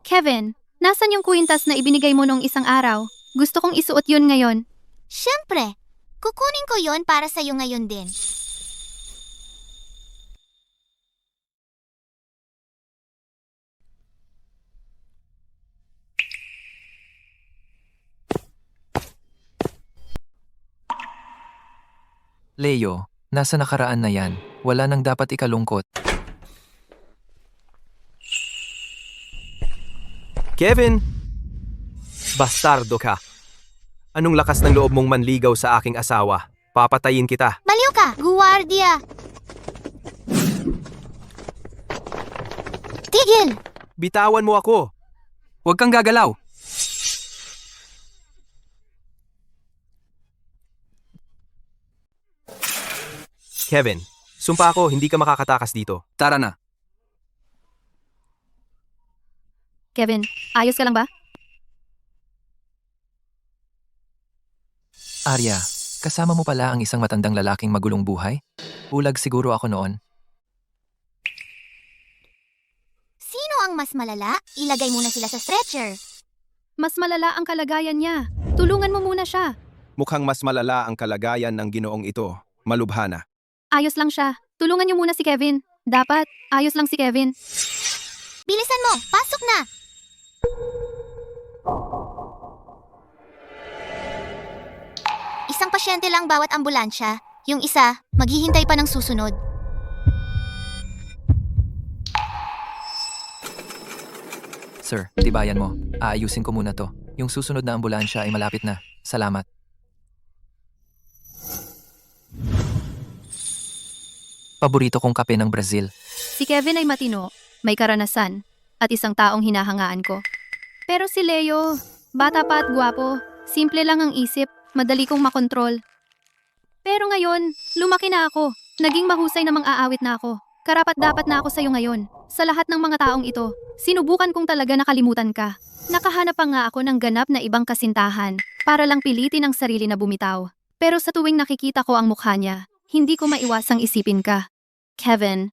Kevin, nasan yung kwintas na ibinigay mo nung isang araw? Gusto kong isuot yun ngayon. Siyempre, kukunin ko yon para sa'yo ngayon din. Leo, nasa nakaraan na yan. Wala nang dapat ikalungkot. Kevin! Bastardo ka. Anong lakas ng loob mong manligaw sa aking asawa? Papatayin kita. Baliw ka, guwardiya! Tigil! Bitawan mo ako. Huwag kang gagalaw. Kevin, sumpa ako, hindi ka makakatakas dito. Tara na. Kevin, ayos ka lang ba? Arya, kasama mo pala ang isang matandang lalaking magulong buhay? Ulag siguro ako noon. Sino ang mas malala? Ilagay muna sila sa stretcher. Mas malala ang kalagayan niya. Tulungan mo muna siya. Mukhang mas malala ang kalagayan ng ginoong ito. Malubhana. Ayos lang siya. Tulungan niyo muna si Kevin. Dapat, ayos lang si Kevin. Bilisan mo, pasok na! Isang pasyente lang bawat ambulansya. Yung isa, maghihintay pa ng susunod. Sir, tibayan mo. Aayusin ko muna to. Yung susunod na ambulansya ay malapit na. Salamat. Paborito kong kape ng Brazil. Si Kevin ay matino, may karanasan, at isang taong hinahangaan ko. Pero si Leo, bata pa at gwapo, simple lang ang isip, madali kong makontrol. Pero ngayon, lumaki na ako, naging mahusay na mang-aawit na ako. Karapat-dapat na ako sa'yo ngayon. Sa lahat ng mga taong ito, sinubukan kong talaga nakalimutan ka. Nakahanap pa nga ako ng ganap na ibang kasintahan, para lang pilitin ang sarili na bumitaw. Pero sa tuwing nakikita ko ang mukha niya, hindi ko maiwasang isipin ka. Kevin.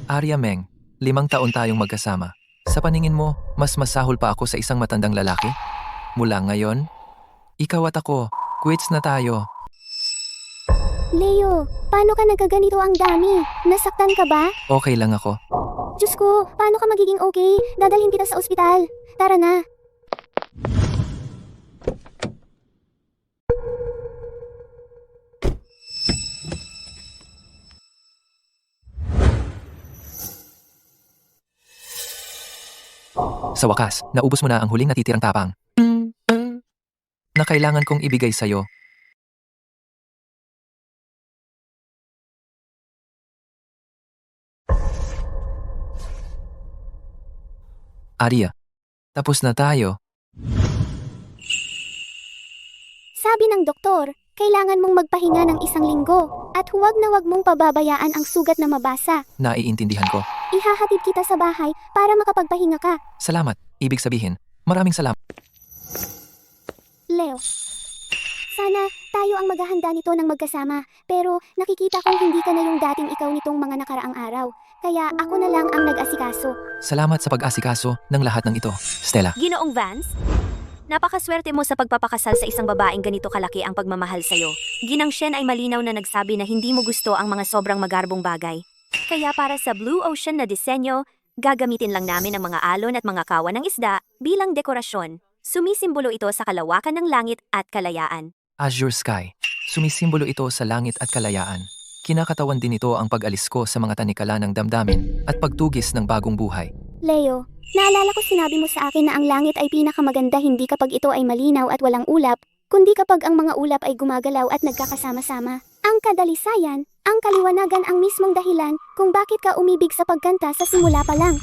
Arya Meng, 5 taon tayong magkasama. Sa paningin mo, mas masahol pa ako sa isang matandang lalaki? Mula ngayon, ikaw at ako, quits na tayo. Leo, paano ka nagkaganito ang dami? Nasaktan ka ba? Okay lang ako. Diyos ko, paano ka magiging okay? Dadalhin kita sa ospital. Tara na. Sa wakas, naubos mo na ang huling natitirang tapang. Na kailangan kong ibigay sa'yo. Arya, tapos na tayo. Sabi ng doktor, kailangan mong magpahinga ng 1 linggo at huwag na huwag mong pababayaan ang sugat na mabasa. Naiintindihan ko. Ihahatid kita sa bahay para makapagpahinga ka. Salamat. Ibig sabihin, maraming salamat. Leo, sana tayo ang maghahanda nito ng magkasama. Pero nakikita kong hindi ka na yung dating ikaw nitong mga nakaraang araw. Kaya ako na lang ang nag-asikaso. Salamat sa pag-asikaso ng lahat ng ito, Stella. Ginoong Vance, napakaswerte mo sa pagpapakasal sa isang babaeng ganito kalaki ang pagmamahal sa'yo. Ginang Shen ay malinaw na nagsabi na hindi mo gusto ang mga sobrang magarbong bagay. Kaya para sa Blue Ocean na disenyo, gagamitin lang namin ang mga alon at mga kawan ng isda bilang dekorasyon. Sumisimbolo ito sa kalawakan ng langit at kalayaan. Azure Sky. Sumisimbolo ito sa langit at kalayaan. Kinakatawan din ito ang pag-alis ko sa mga tanikala ng damdamin at pagtugis ng bagong buhay. Leo, naalala ko sinabi mo sa akin na ang langit ay pinakamaganda hindi kapag ito ay malinaw at walang ulap, kundi kapag ang mga ulap ay gumagalaw at nagkakasama-sama. Ang kadalisayan, ang kaliwanagan ang mismong dahilan kung bakit ka umibig sa pagkanta sa simula pa lang.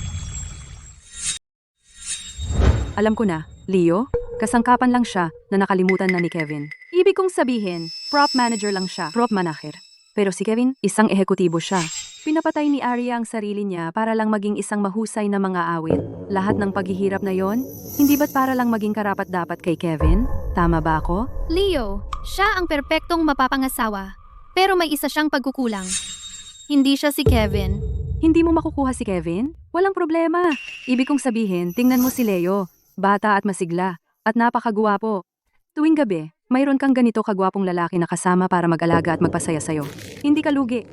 Alam ko na, Leo, kasangkapan lang siya na nakalimutan na ni Kevin. Ibig kong sabihin, prop manager lang siya, prop manager. Pero si Kevin, isang ehekutibo siya. Pinapatay ni Arya ang sarili niya para lang maging isang mahusay na mga awit. Lahat ng paghihirap na yon, hindi ba't para lang maging karapat-dapat kay Kevin? Tama ba ako? Leo, siya ang perpektong mapapangasawa. Pero may isa siyang pagkukulang. Hindi siya si Kevin. Hindi mo makukuha si Kevin? Walang problema. Ibig kong sabihin, tingnan mo si Leo. Bata at masigla. At napakagwapo. Tuwing gabi, mayroon kang ganito kagwapong lalaki na kasama para mag-alaga at magpasaya sa'yo. Hindi ka lugi.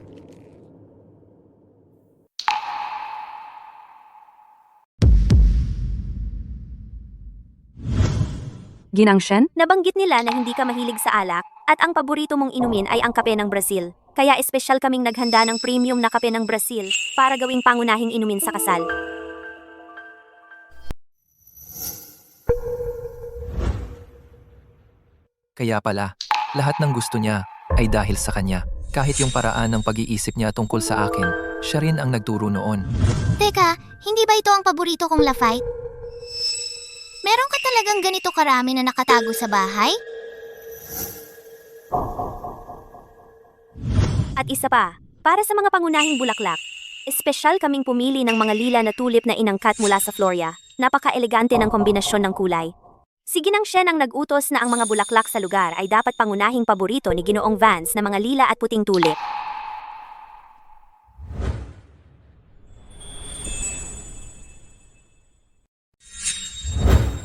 Ginang Shen? Nabanggit nila na hindi ka mahilig sa alak at ang paborito mong inumin ay ang kape ng Brazil. Kaya espesyal kaming naghanda ng premium na kape ng Brazil para gawing pangunahing inumin sa kasal. Kaya pala, lahat ng gusto niya ay dahil sa kanya. Kahit yung paraan ng pag-iisip niya tungkol sa akin, siya rin ang nagturo noon. Teka, hindi ba ito ang paborito kong Lafite? Meron ka talagang ganito karami na nakatago sa bahay? At isa pa, para sa mga pangunahing bulaklak, espesyal kaming pumili ng mga lila na tulip na inangkat mula sa Floria. Napaka-elegante ng kombinasyon ng kulay. Si Ginang Shen ang nag-utos na ang mga bulaklak sa lugar ay dapat pangunahing paborito ni Ginoong Vance na mga lila at puting tulip.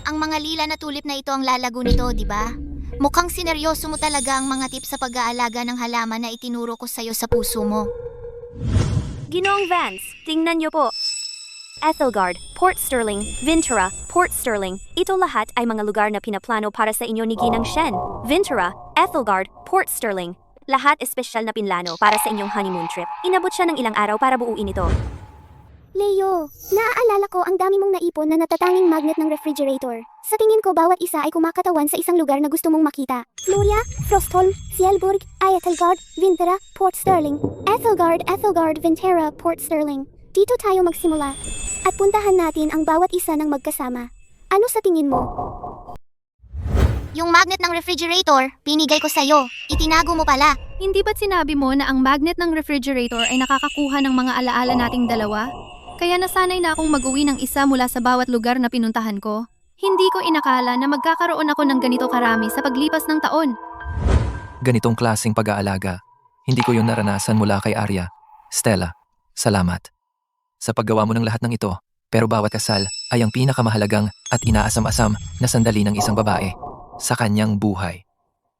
Ang mga lila na tulip na ito ang lalago nito, di ba? Mukhang sineryoso mo talaga ang mga tips sa pag-aalaga ng halaman na itinuro ko sa'yo sa puso mo. Ginoong Vance, tingnan niyo po. Ethelgard, Port Sterling, Ventura, Port Sterling. Ito lahat ay mga lugar na pinaplano para sa inyo ni Ginang Shen. Ventura, Ethelgard, Port Sterling. Lahat espesyal na pinlano para sa inyong honeymoon trip. Inabot siya ng ilang araw para buuin ito. Leo, naaalala ko ang dami mong naipon na natatanging magnet ng refrigerator. Sa tingin ko bawat isa ay kumakatawan sa isang lugar na gusto mong makita. Floria, Frostholm, Cielburg, Ethelgard, Ventura, Port Sterling. Ethelgard, Ventura, Port Sterling. Dito tayo magsimula. At puntahan natin ang bawat isa ng magkasama. Ano sa tingin mo? Yung magnet ng refrigerator, pinigay ko sa'yo. Itinago mo pala. Hindi ba't sinabi mo na ang magnet ng refrigerator ay nakakakuha ng mga alaala nating dalawa? Kaya nasanay na akong mag-uwi ng isa mula sa bawat lugar na pinuntahan ko. Hindi ko inakala na magkakaroon ako ng ganito karami sa paglipas ng taon. Ganitong klaseng pag-aalaga, hindi ko yun naranasan mula kay Arya. Stella, salamat sa paggawa mo ng lahat ng ito, pero bawat kasal ay ang pinakamahalagang at inaasam-asam na sandali ng isang babae sa kanyang buhay.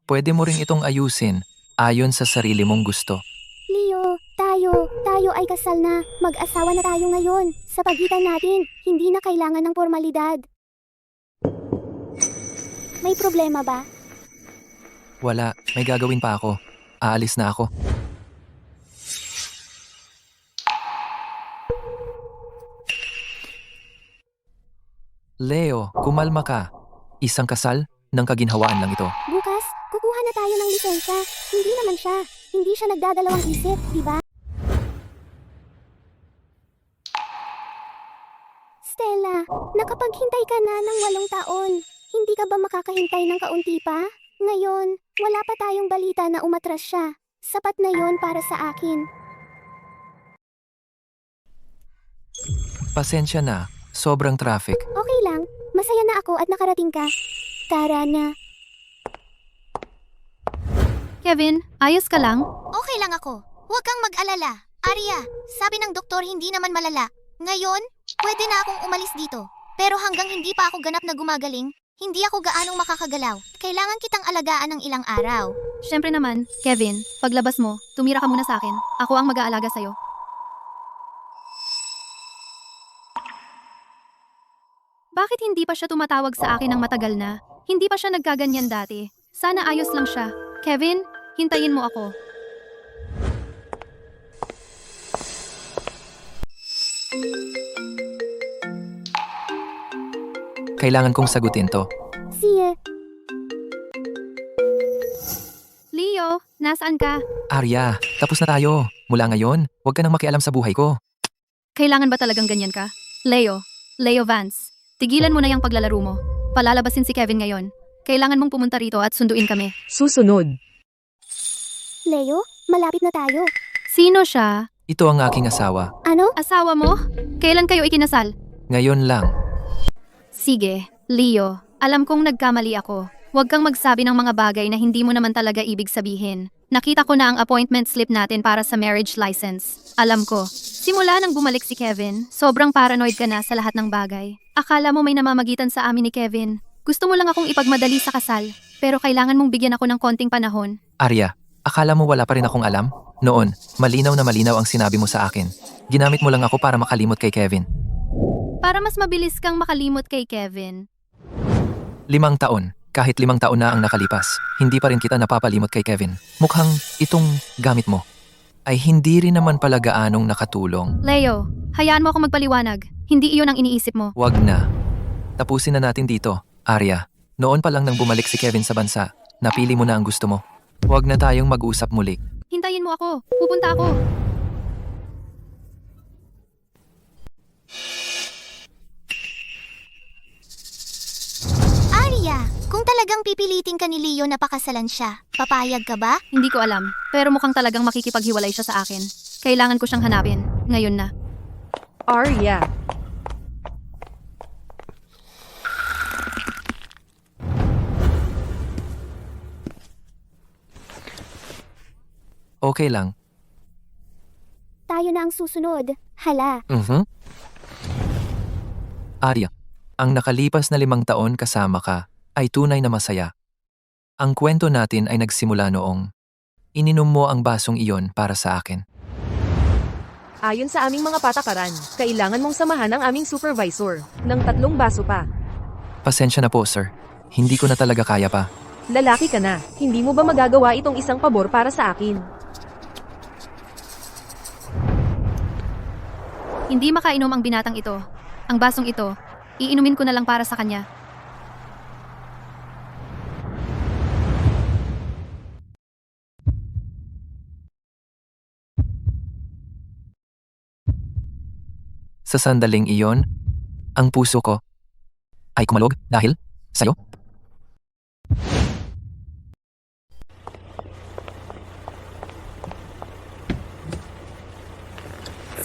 Pwede mo ring itong ayusin ayon sa sarili mong gusto. Leo, tayo ay kasal na. Mag-asawa na tayo ngayon. Sa pagitan natin, hindi na kailangan ng formalidad. May problema ba? Wala, may gagawin pa ako. Aalis na ako. Leo, kumalma ka. Isang kasal ng kaginhawaan lang ito. Bukas, kukuha na tayo ng lisensya. Hindi naman siya. Hindi siya nagdadalawang isip, di ba? Stella, nakapaghintay ka na ng 8 taon. Hindi ka ba makakahintay ng kaunti pa? Ngayon, wala pa tayong balita na umatras siya. Sapat na yon para sa akin. Pasensya na, sobrang traffic. Okay lang, masaya na ako at nakarating ka. Tara na. Kevin, ayos ka lang? Okay lang ako. Huwag kang mag-alala. Arya, sabi ng doktor hindi naman malala. Ngayon, pwede na akong umalis dito. Pero hanggang hindi pa ako ganap na gumagaling, hindi ako gaanong makakagalaw. Kailangan kitang alagaan ng ilang araw. Siyempre naman, Kevin, paglabas mo, tumira ka muna sa akin. Ako ang mag-aalaga sa'yo. Bakit hindi pa siya tumatawag sa akin ng matagal na? Hindi pa siya nagkaganyan dati. Sana ayos lang siya. Kevin, hintayin mo ako. Kailangan kong sagutin to. Sige. Leo, nasaan ka? Arya, tapos na tayo. Mula ngayon, huwag ka nang makialam sa buhay ko. Kailangan ba talagang ganyan ka? Leo Vance, tigilan mo na yung paglalaro mo. Palalabasin si Kevin ngayon. Kailangan mong pumunta rito at sunduin kami. Susunod. Leo, malapit na tayo. Sino siya? Ito ang aking asawa. Ano? Asawa mo? Kailan kayo ikinasal? Ngayon lang. Sige, Leo, alam kong nagkamali ako. Huwag kang magsabi ng mga bagay na hindi mo naman talaga ibig sabihin. Nakita ko na ang appointment slip natin para sa marriage license. Alam ko, simula nang bumalik si Kevin, sobrang paranoid ka na sa lahat ng bagay. Akala mo may namamagitan sa amin ni Kevin. Gusto mo lang akong ipagmadali sa kasal, pero kailangan mong bigyan ako ng konting panahon. Arya, akala mo wala pa rin akong alam? Noon, malinaw na malinaw ang sinabi mo sa akin. Ginamit mo lang ako para makalimot kay Kevin. Para mas mabilis kang makalimot kay Kevin. 5 taon, kahit 5 taon na ang nakalipas, hindi pa rin kita napapalimot kay Kevin. Mukhang itong gamit mo ay hindi rin naman pala gaanong nakatulong. Leo, hayaan mo ako magpaliwanag. Hindi iyon ang iniisip mo. Wag na. Tapusin na natin dito, Arya. Noon pa lang nang bumalik si Kevin sa bansa, napili mo na ang gusto mo. Wag na tayong mag-usap muli. Hintayin mo ako. Pupunta ako. Arya, kung talagang pipilitin ka ni Leo na pakasalan siya, papayag ka ba? Hindi ko alam, pero mukhang talagang makikipaghiwalay siya sa akin. Kailangan ko siyang hanapin. Ngayon na. Arya, Okay lang. Tayo na ang susunod. Hala, Arya, ang nakalipas na 5 taon kasama ka ay tunay na masaya. Ang kwento natin ay nagsimula noong ininom mo ang basong iyon para sa akin. ayon sa aming mga patakaran, kailangan mong samahan ang aming supervisor ng 3 baso pa. Pasensya na po, sir. Hindi ko na talaga kaya pa. Lalaki ka na, hindi mo ba magagawa itong isang pabor para sa akin? Hindi makainom ang binatang ito. Ang basong ito, iinumin ko na lang para sa kanya. Sa sandaling iyon, ang puso ko ay kumalog dahil sa'yo.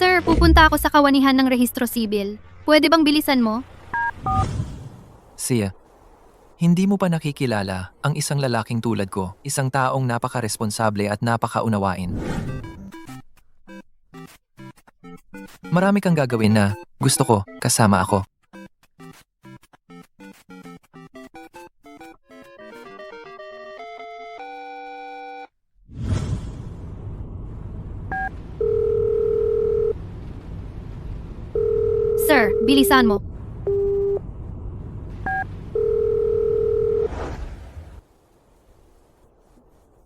Sir, pupunta ako sa kawanihan ng rehistro sibil. Pwede bang bilisan mo? Sia, hindi mo pa nakikilala ang isang lalaking tulad ko, isang taong napaka-responsable at napaka-unawain. Marami kang gagawin na gusto ko kasama ako. Sir, bilisan mo.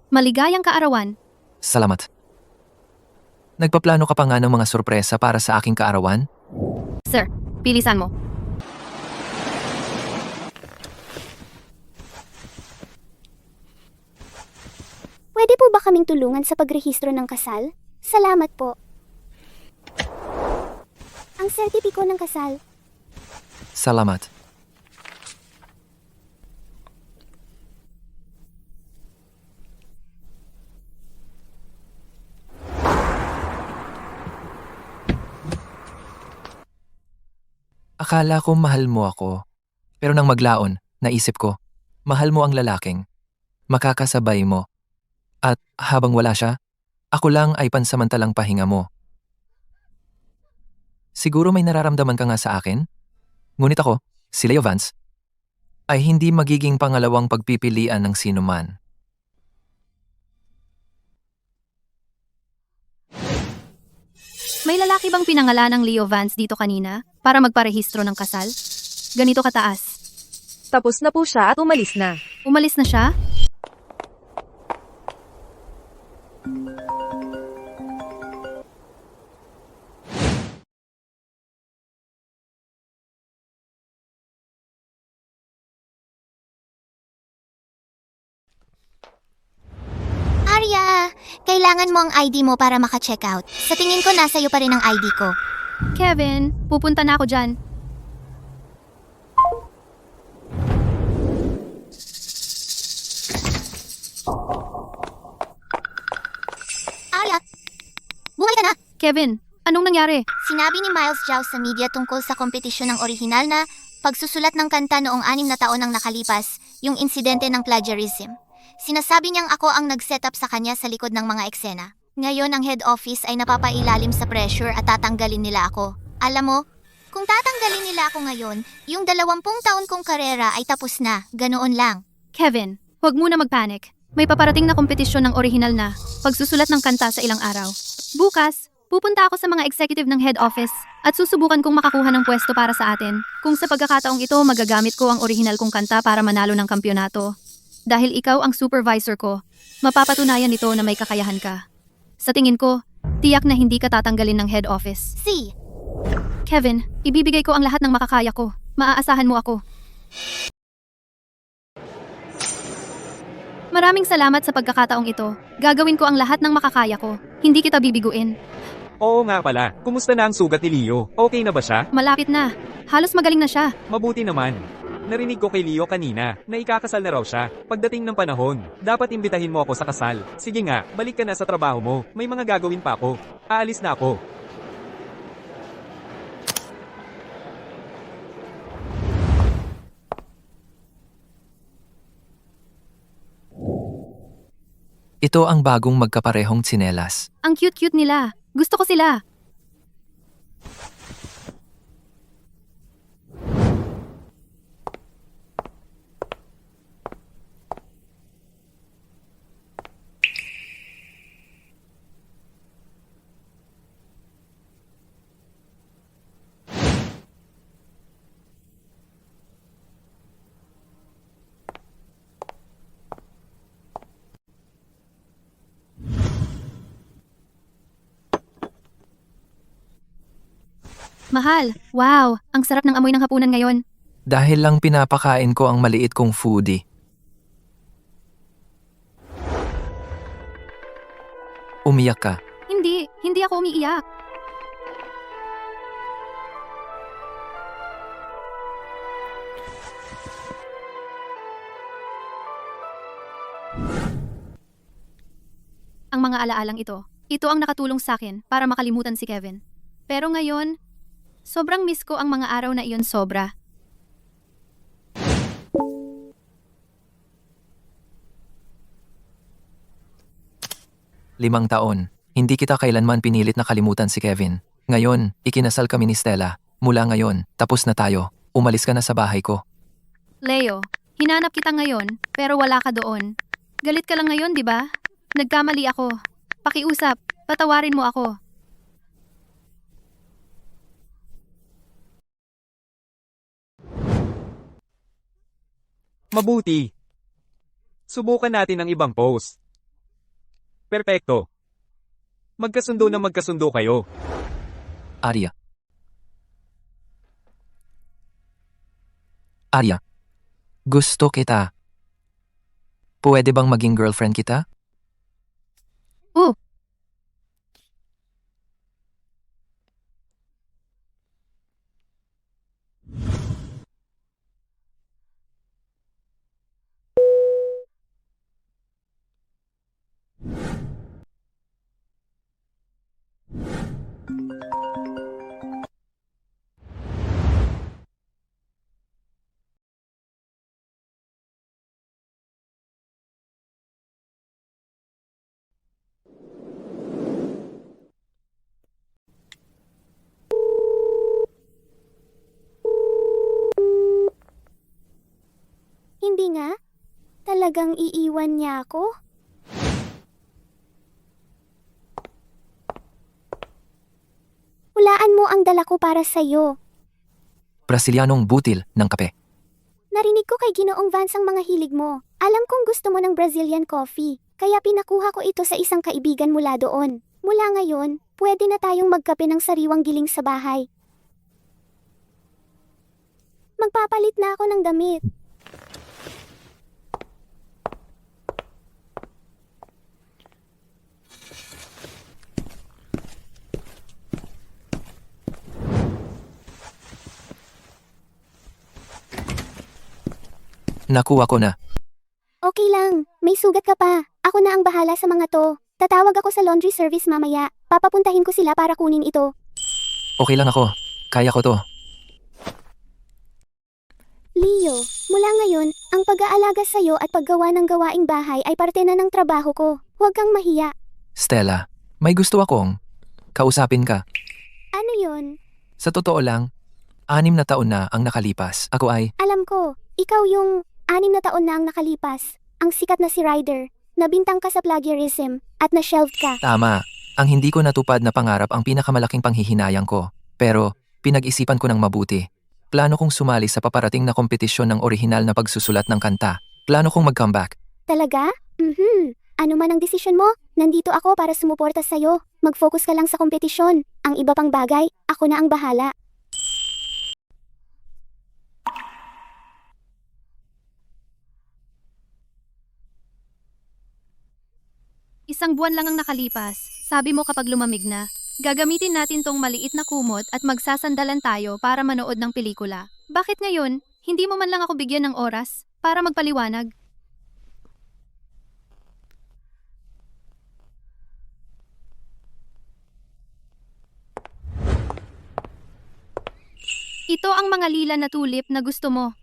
Maligayang kaarawan. Salamat. Nagpaplano ka pa nga ng mga sorpresa para sa aking kaarawan? Sir, bilisan mo. pwede po ba kaming tulungan sa pagrehistro ng kasal? Salamat po. Ang sertipiko ng kasal. Salamat. Akala ko mahal mo ako. Pero nang maglaon, naisip ko, mahal mo ang lalaking makakasabay mo. At habang wala siya, ako lang ay pansamantalang pahinga mo. Siguro may nararamdaman ka nga sa akin? Ngunit ako, si Leo Vance, ay hindi magiging pangalawang pagpipilian ng sino man. May lalaki bang pinangalan ng Leo Vance dito kanina para magparehistro ng kasal? Ganito kataas. Tapos na po siya at umalis na. Umalis na siya? Arya, kailangan mo ang ID mo para maka-check out. Sa tingin ko, nasa iyo pa rin ang ID ko. Kevin, pupunta na ako dyan. Arya, buhay ka na! Kevin, anong nangyari? Sinabi ni Miles Zhao sa media tungkol sa kompetisyon ng orihinal na pagsusulat ng kanta noong 6 na taon ang nakalipas, yung insidente ng plagiarism. Sinasabi niyang ako ang nag-set up sa kanya sa likod ng mga eksena. Ngayon ang head office ay napapailalim sa pressure at tatanggalin nila ako. Alam mo, Kung tatanggalin nila ako ngayon, yung 20 taon kong karera ay tapos na, ganoon lang. Kevin, huwag muna magpanic. May paparating na kompetisyon ng orihinal na pagsusulat ng kanta sa ilang araw. Bukas, pupunta ako sa mga executive ng head office at susubukan kong makakuha ng pwesto para sa atin. Kung sa pagkakataong ito, magagamit ko ang orihinal kong kanta para manalo ng kampyonato. Dahil ikaw ang supervisor ko, mapapatunayan nito na may kakayahan ka. Sa tingin ko, tiyak na hindi ka tatanggalin ng head office. Si, Kevin, ibibigay ko ang lahat ng makakaya ko. Maaasahan mo ako. Maraming salamat sa pagkakataong ito. Gagawin ko ang lahat ng makakaya ko. Hindi kita bibiguin. Oo nga pala, kumusta na ang sugat ni Leo? Okay na ba siya? Malapit na. Halos magaling na siya. Mabuti naman. Narinig ko kay Leo kanina na ikakasal na raw siya. Pagdating ng panahon, dapat imbitahin mo ako sa kasal. Sige nga, balik ka na sa trabaho mo. May mga gagawin pa ako. Aalis na ako. Ito ang bagong magkaparehong tsinelas. Ang cute-cute nila. Gusto ko sila. Mahal, wow, ang sarap ng amoy ng hapunan ngayon. Dahil lang pinapakain ko ang maliit kong foodie. Umiyak ka. Hindi ako umiiyak. Ang mga alaalang ito ang nakatulong sa akin para makalimutan si Kevin. Pero ngayon, sobrang miss ko ang mga araw na iyon sobra. Limang taon. Hindi kita kailanman pinilit na kalimutan si Kevin. Ngayon, ikinasal kami ni Stella. Mula ngayon, tapos na tayo. Umalis ka na sa bahay ko. Leo, hinanap kita ngayon, pero wala ka doon. Galit ka lang ngayon, di ba? Nagkamali ako. Pakiusap, patawarin mo ako. Mabuti. Subukan natin ang ibang post. Perpekto. Magkasundo kayo. Arya. Arya. Gusto kita. Pwede bang maging girlfriend kita? Hindi nga. Talagang iiwan niya ako? Hulaan mo ang dala ko para sa'yo. Brasilianong butil ng kape. Narinig ko kay Ginoong Vance ang mga hilig mo. Alam kong gusto mo ng Brazilian coffee, kaya pinakuha ko ito sa isang kaibigan mula doon. Mula ngayon, pwede na tayong magkape ng sariwang giling sa bahay. Magpapalit na ako ng damit. Nakuha ko na. Okay lang, may sugat ka pa. Ako na ang bahala sa mga to. Tatawag ako sa laundry service mamaya. Papapuntahin ko sila para kunin ito. Okay lang ako. Kaya ko to. Leo, mula ngayon, ang pag-aalaga sa'yo at paggawa ng gawaing bahay ay parte na ng trabaho ko. Huwag kang mahiya. Stella, may gusto akong kausapin ka. Ano yon? Sa totoo lang, 6 na taon na ang nakalipas. Ako ay, Alam ko, ikaw yung 6 na taon na ang nakalipas. Ang sikat na si Ryder. Nabintang ka sa plagiarism at na-shelved ka. tama. Ang hindi ko natupad na pangarap ang pinakamalaking panghihinayang ko. Pero, pinag-isipan ko ng mabuti. Plano kong sumali sa paparating na kompetisyon ng orihinal na pagsusulat ng kanta. Plano kong mag-comeback. Talaga? Ano man ang desisyon mo, nandito ako para sumuporta sa'yo. Mag-focus ka lang sa kompetisyon. Ang iba pang bagay, ako na ang bahala. Isang buwan lang ang nakalipas. Sabi mo kapag lumamig na, gagamitin natin tong maliit na kumot at magsasandalan tayo para manood ng pelikula. Bakit ngayon, hindi mo man lang ako bigyan ng oras para magpaliwanag? Ito ang mga lila na tulip na gusto mo.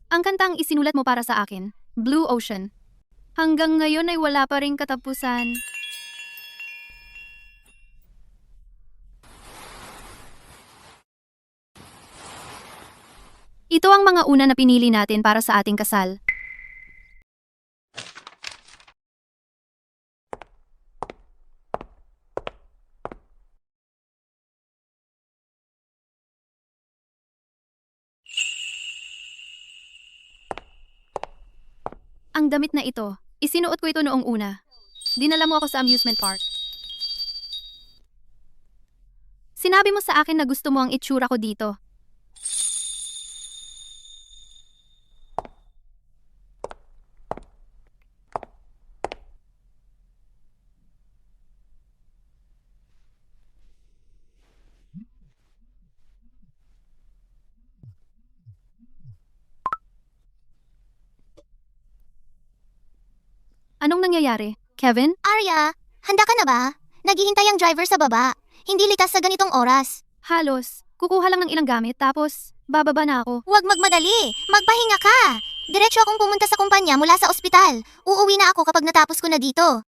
Ang kantang isinulat mo para sa akin, Blue Ocean. Hanggang ngayon ay wala pa ring katapusan. Ito ang mga una na pinili natin para sa ating kasal. Ang damit na ito, isinuot ko ito noong una. Dinala mo ako sa amusement park. Sinabi mo sa akin na gusto mo ang itsura ko dito. Anong nangyayari, Kevin? Arya, handa ka na ba? Naghihintay ang driver sa baba. Hindi litas sa ganitong oras. Halos, kukuha lang ng ilang gamit tapos bababa na ako. Huwag magmadali. Magpahinga ka. Diretso akong pumunta sa kumpanya mula sa ospital. Uuwi na ako kapag natapos ko na dito.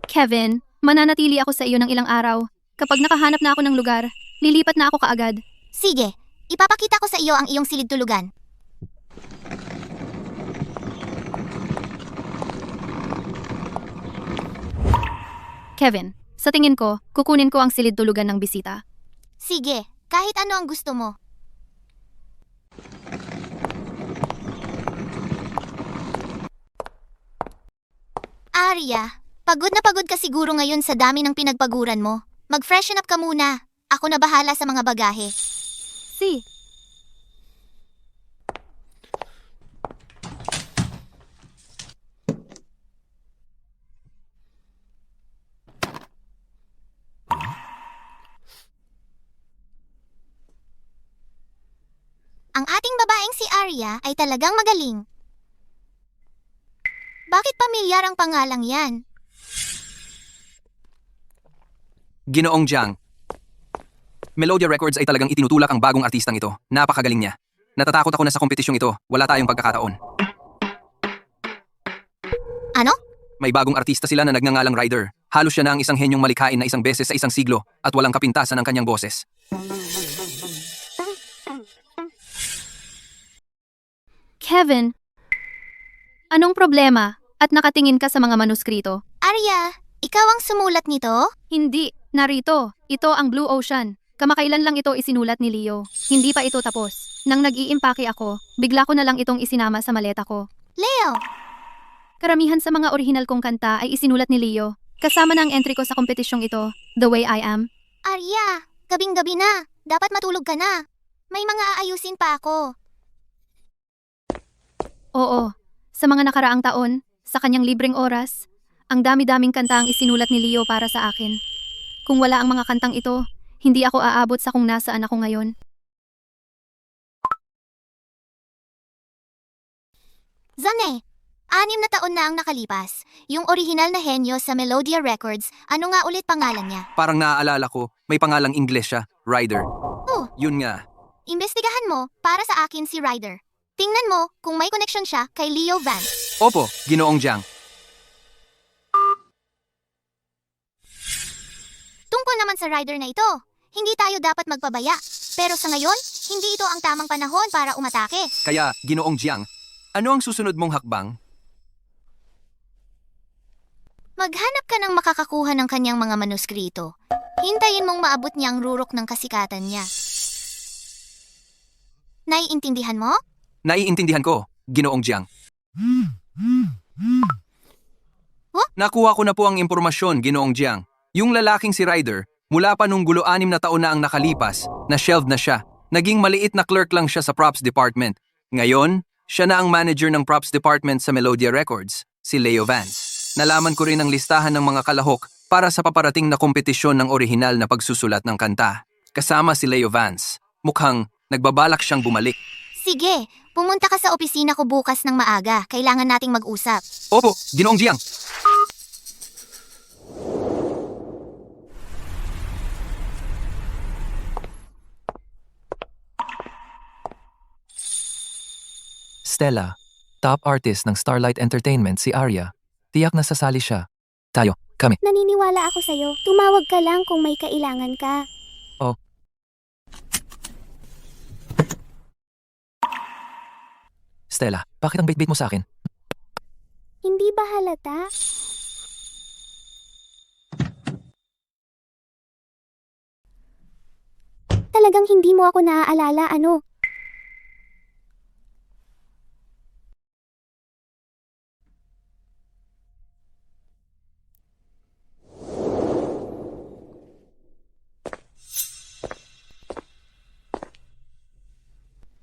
Kevin, mananatili ako sa iyo ng ilang araw. Kapag nakahanap na ako ng lugar, lilipat na ako kaagad. Sige, ipapakita ko sa iyo ang iyong silid tulugan. Kevin, sa tingin ko, kukunin ko ang silid tulugan ng bisita. Sige, kahit ano ang gusto mo. Arya, pagod na pagod ka siguro ngayon sa dami ng pinagpaguran mo. Mag-freshen up ka muna. Ako na bahala sa mga bagahe. Si, Ang ating babaeng si Arya ay talagang magaling. Bakit pamilyar ang pangalang yan? Ginoong Jiang. Melodia Records ay talagang itinutulak ang bagong artistang ito. Napakagaling niya. Natatakot ako na sa kompetisyong ito. Wala tayong pagkakataon. Ano? May bagong artista sila na nagngangalang Ryder. Halos siya na ang isang henyong malikhain na isang beses sa isang siglo at walang kapintasan ang kanyang boses. Kevin, anong problema at nakatingin ka sa mga manuskrito? Arya, ikaw ang sumulat nito? Hindi, narito. Ito ang Blue Ocean. Kamakailan lang ito isinulat ni Leo. Hindi pa ito tapos. Nang nag-iimpake ako, bigla ko na lang itong isinama sa maleta ko. Leo! Karamihan sa mga orihinal kong kanta ay isinulat ni Leo. Kasama na ang entry ko sa kompetisyong ito, The Way I Am. Arya, gabing-gabi na. Dapat matulog ka na. May mga aayusin pa ako. Oo, sa mga nakaraang taon, sa kanyang libreng oras, ang dami-daming kanta ang isinulat ni Leo para sa akin. Kung wala ang mga kantang ito, hindi ako aabot sa kung nasaan ako ngayon. Zane, 6 na taon na ang nakalipas. Yung orihinal na henyo sa Melodia Records, ano nga ulit pangalan niya? Parang naaalala ko, may pangalang Ingles siya, Ryder. Oh, Yun nga. imbestigahan mo para sa akin si Ryder. Tingnan mo kung may connection siya kay Leo Vance. Opo, Ginoong Jiang. Tungkol naman sa Ryder na ito, hindi tayo dapat magpabaya. Pero sa ngayon, hindi ito ang tamang panahon para umatake. Kaya, Ginoong Jiang, ano ang susunod mong hakbang? Maghanap ka ng makakakuha ng kanyang mga manuskrito. Hintayin mong maabot niya ang rurok ng kasikatan niya. Naiintindihan mo? Naiintindihan ko, Ginoong Jiang. Huh? Nakuha ko na po ang impormasyon, Ginoong Jiang. Yung lalaking si Ryder, mula pa nung gulo 6 na taon na ang nakalipas, na-shelved na siya. Naging maliit na clerk lang siya sa props department. Ngayon, siya na ang manager ng props department sa Melodia Records, si Leo Vance. Nalaman ko rin ang listahan ng mga kalahok para sa paparating na kompetisyon ng orihinal na pagsusulat ng kanta. Kasama si Leo Vance. Mukhang nagbabalak siyang bumalik. Sige, pumunta ka sa opisina ko bukas ng maaga. Kailangan nating mag-usap. Opo, Ginoong Jiang. Stella, top artist ng Starlight Entertainment si Arya. Tiyak na sasali siya. Tayo, kami. Naniniwala ako sa'yo. Tumawag ka lang kung may kailangan ka. Stella, bakit ang bait-bait mo sa akin? Hindi ba halata? Talagang hindi mo ako naaalala, ano?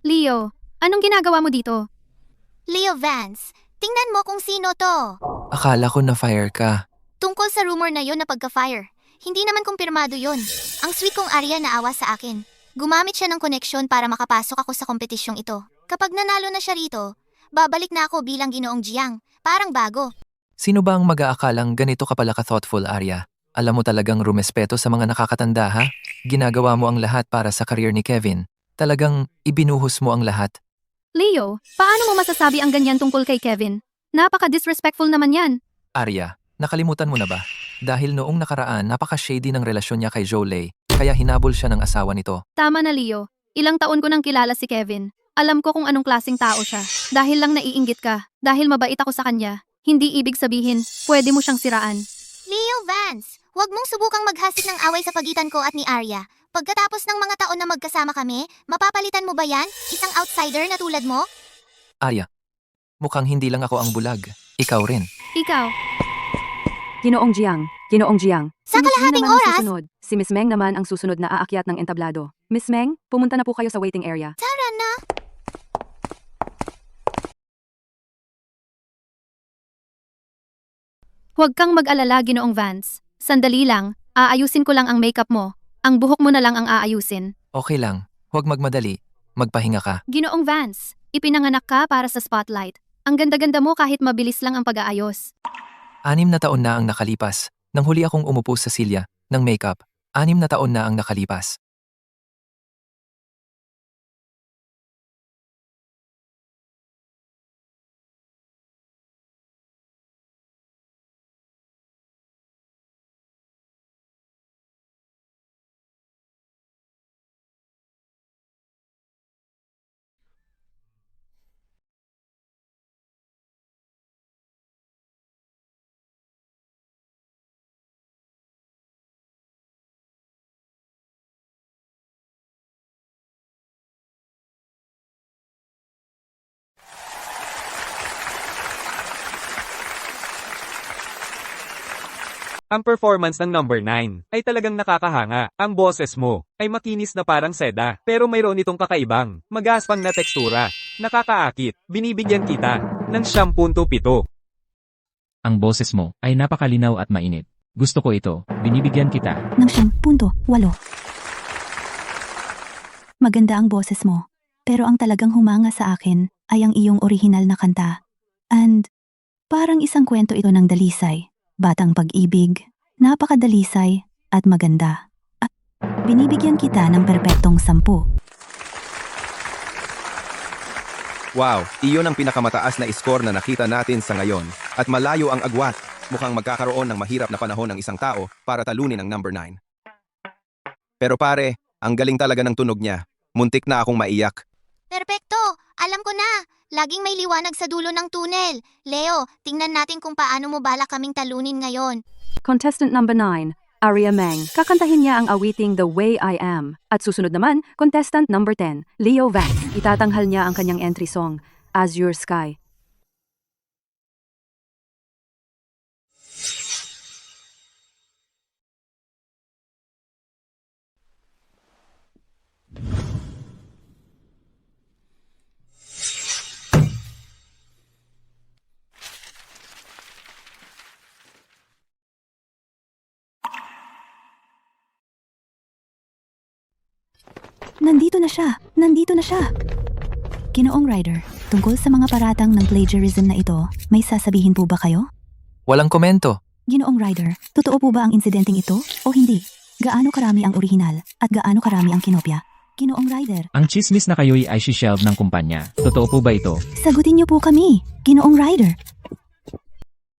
Leo, anong ginagawa mo dito? Leo Vance, tingnan mo kung sino to. Akala ko na-fire ka. Tungkol sa rumor na yon na pagka-fire. Hindi naman kumpirmado yon. Ang sweet kong Arya naawa sa akin. Gumamit siya ng koneksyon para makapasok ako sa kompetisyong ito. Kapag nanalo na siya rito, babalik na ako bilang Ginoong Jiang. Parang bago. Sino ba ang mag-aakalang ganito ka pala ka-thoughtful, Arya? Alam mo talagang rumespeto sa mga nakakatanda, ha? Ginagawa mo ang lahat para sa career ni Kevin. Talagang ibinuhos mo ang lahat. Leo, paano mo masasabi ang ganyan tungkol kay Kevin? Napaka-disrespectful naman yan. Arya, nakalimutan mo na ba? Dahil noong nakaraan napaka-shady ng relasyon niya kay Jolie, kaya hinabol siya ng asawa nito. Tama na, Leo. Ilang taon ko nang kilala si Kevin. Alam ko kung anong klaseng tao siya. Dahil lang naiinggit ka, dahil mabait ako sa kanya, hindi ibig sabihin, pwede mo siyang siraan. Leo Vance, huwag mong subukang maghasik ng away sa pagitan ko at ni Arya. Pagkatapos ng mga taon na magkasama kami, mapapalitan mo ba yan? Isang outsider na tulad mo? Arya, mukhang hindi lang ako ang bulag. Ikaw rin. Ikaw, Ginoong Jiang, Ginoong Jiang. Sa Si Miss Meng kalahating naman ang oras? susunod. Si Miss Meng naman ang susunod na aakyat ng entablado. Miss Meng, pumunta na po kayo sa waiting area. Tara na! huwag kang mag-alala, Ginoong Vance. Sandali lang, aayusin ko lang ang makeup mo. Ang buhok mo na lang ang aayusin. Okay lang. Huwag magmadali. Magpahinga ka. Ginoong Vance, ipinanganak ka para sa spotlight. Ang ganda-ganda mo kahit mabilis lang ang pag-aayos. 6 na taon na ang nakalipas. Nang huli akong umupo sa silya ng makeup. 6 na taon na ang nakalipas. Ang performance ng number 9 ay talagang nakakahanga. Ang boses mo ay makinis na parang seda, pero mayroon itong kakaibang, magaspang na tekstura. Nakakaakit. Binibigyan kita ng 10.7. Ang boses mo ay napakalinaw at mainit. Gusto ko ito. Binibigyan kita. Ng 10.8. Maganda ang boses mo. Pero ang talagang humanga sa akin ay ang iyong orihinal na kanta. And parang isang kwento ito ng dalisay, batang pag-ibig, napakadalisay at maganda. At binibigyan kita ng perpektong 10. Wow, iyon ang pinakamataas na score na nakita natin sa ngayon. At malayo ang agwat. Mukhang magkakaroon ng mahirap na panahon ng isang tao para talunin ang number 9. Pero pare, ang galing talaga ng tunog niya. Muntik na akong maiyak. Perpekto! Alam ko na! Laging may liwanag sa dulo ng tunnel. Leo, tingnan natin kung paano mo balak kaming talunin ngayon. Contestant number 9, Arya Meng. Kakantahin niya ang awiting The Way I Am. At susunod naman, contestant number 10, Leo Vance. Itatanghal niya ang kanyang entry song, Azure Sky. Nandito na siya! Nandito na siya! Ginoong Ryder, tungkol sa mga paratang ng plagiarism na ito, may sasabihin po ba kayo? Walang komento. Ginoong Ryder, totoo po ba ang insidenteng ito o hindi? Gaano karami ang orihinal at gaano karami ang kinopya? Ginoong Ryder, Ang chismis na kayo'y ay si-shelve ng kumpanya. Totoo po ba ito? sagutin niyo po kami! Ginoong Ryder!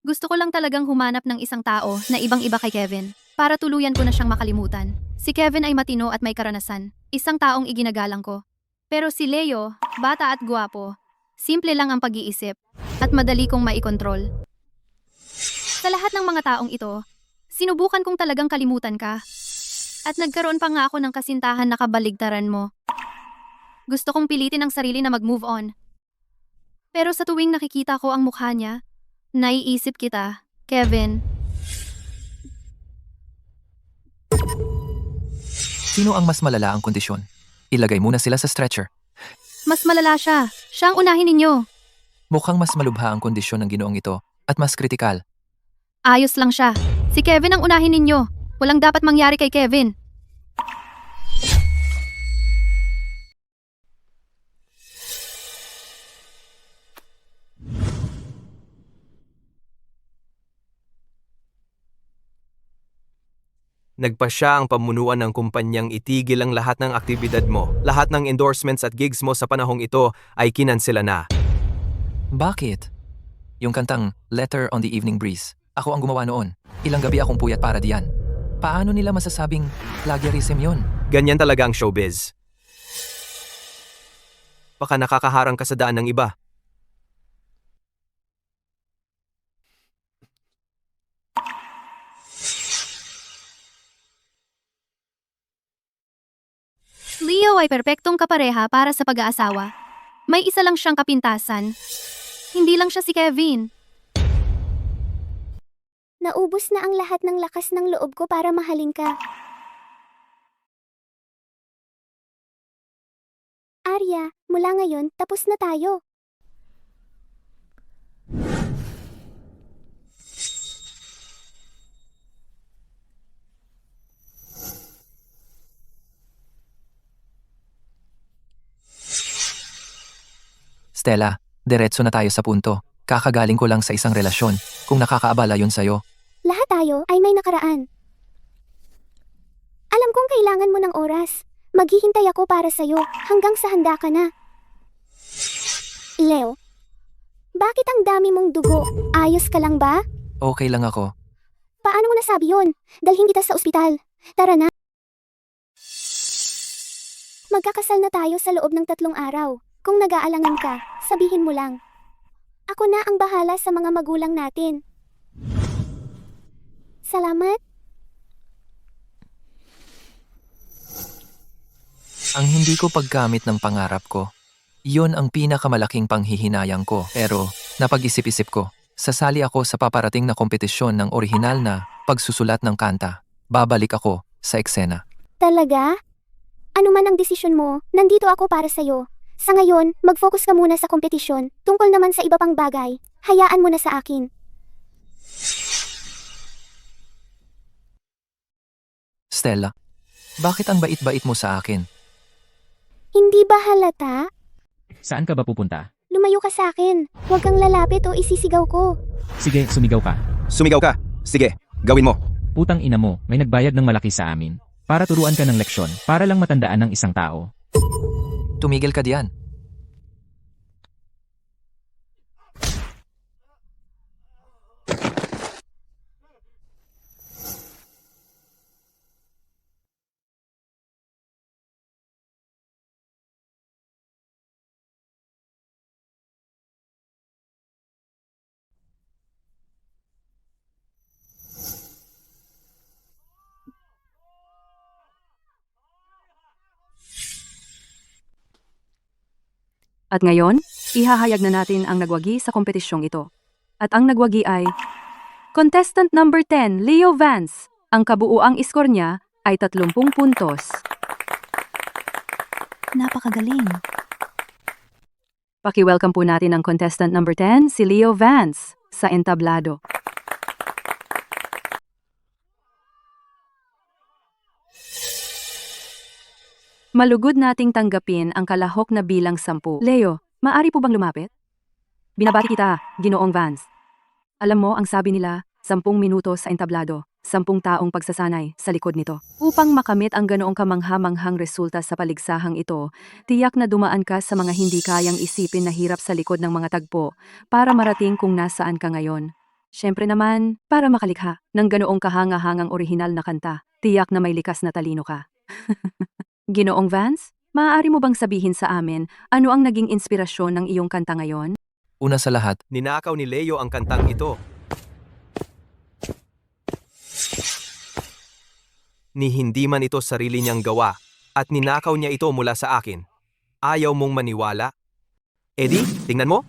Gusto ko lang talagang humanap ng isang tao na ibang-iba kay Kevin para tuluyan ko na siyang makalimutan. Si Kevin ay matino at may karanasan. Isang taong iginagalang ko. Pero si Leo, bata at guwapo, simple lang ang pag-iisip at madali kong maikontrol. Sa lahat ng mga taong ito, sinubukan kong talagang kalimutan ka. At nagkaroon pa nga ako ng kasintahan na kabaligtaran mo. Gusto kong pilitin ang sarili na mag-move on. Pero sa tuwing nakikita ko ang mukha niya, naiisip kita, Kevin. Sino ang mas malala ang kondisyon? Ilagay muna sila sa stretcher. Mas malala siya. Siya ang unahin ninyo. Mukhang mas malubha ang kondisyon ng ginoong ito at mas kritikal. Ayos lang siya. Si Kevin ang unahin ninyo. Walang dapat mangyari kay Kevin. Nagpasya ang pamunuan ng kumpanyang itigil ang lahat ng aktibidad mo. Lahat ng endorsements at gigs mo sa panahong ito ay kinansela na. Bakit? Yung kantang Letter on the Evening Breeze. Ako ang gumawa noon. Ilang gabi akong puyat para diyan. Paano nila masasabing plagiarism yun? Ganyan talaga ang showbiz. Baka nakakaharang ka sa daan ng iba. Leo ay perpektong kapareha para sa pag-aasawa. May isa lang siyang kapintasan. Hindi lang siya si Kevin. Naubos na ang lahat ng lakas ng loob ko para mahalin ka. Arya, mula ngayon, tapos na tayo. Stella, diretso na tayo sa punto. Kakagaling ko lang sa isang relasyon. Kung nakakaabala yun sa'yo. Lahat tayo ay may nakaraan. Alam kong kailangan mo ng oras. Maghihintay ako para sa'yo hanggang sa handa ka na. Leo, bakit ang dami mong dugo? Ayos ka lang ba? Okay lang ako. Paano mo nasabi yun? Dalhin kita sa ospital. Tara na. Magkakasal na tayo sa loob ng 3 araw. Kung nag-aalangan ka, sabihin mo lang. Ako na ang bahala sa mga magulang natin. Salamat. Ang hindi ko paggamit ng pangarap ko. Iyon ang pinakamalaking panghihinayang ko. Pero, napag-isip-isip ko, sasali ako sa paparating na kompetisyon ng orihinal na pagsusulat ng kanta. Babalik ako sa eksena. Talaga? Ano man ang desisyon mo, nandito ako para sa'yo. Sa ngayon, mag-focus ka muna sa kompetisyon. Tungkol naman sa iba pang bagay, hayaan mo na sa akin. Stella, bakit ang bait-bait mo sa akin? Hindi ba halata? Saan ka ba pupunta? Lumayo ka sa akin. Huwag kang lalapit o isisigaw ko. Sige, sumigaw ka. Sumigaw ka. Sige, gawin mo. Putang ina mo, may nagbayad ng malaki sa amin. Para turuan ka ng leksyon, para lang matandaan ng isang tao. Tumigil ka diyan. At ngayon, ihahayag na natin ang nagwagi sa kompetisyong ito. At ang nagwagi ay Contestant number 10, Leo Vance. Ang kabuuang iskor niya ay 30 puntos. Napakagaling. Paki-welcome po natin ang contestant number 10, si Leo Vance, sa entablado. Malugod nating tanggapin ang kalahok na bilang 10. Leo, maaari po bang lumapit? Binabati kita, Ginoong Vance. Alam mo, ang sabi nila, 10 minuto sa entablado, 10 taong pagsasanay sa likod nito. Upang makamit ang ganoong kamangha-manghang resulta sa paligsahang ito, tiyak na dumaan ka sa mga hindi kayang isipin na hirap sa likod ng mga tagpo para marating kung nasaan ka ngayon. Siyempre naman, para makalikha ng ganoong kahanga-hangang orihinal na kanta, tiyak na may likas na talino ka. Ginoong Vance, maaari mo bang sabihin sa amin ano ang naging inspirasyon ng iyong kanta ngayon? Una sa lahat, Ninakaw ni Leo ang kantang ito. Ni hindi man ito sarili niyang gawa, at ninakaw niya ito mula sa akin. Ayaw mong maniwala? Eddie, tingnan mo.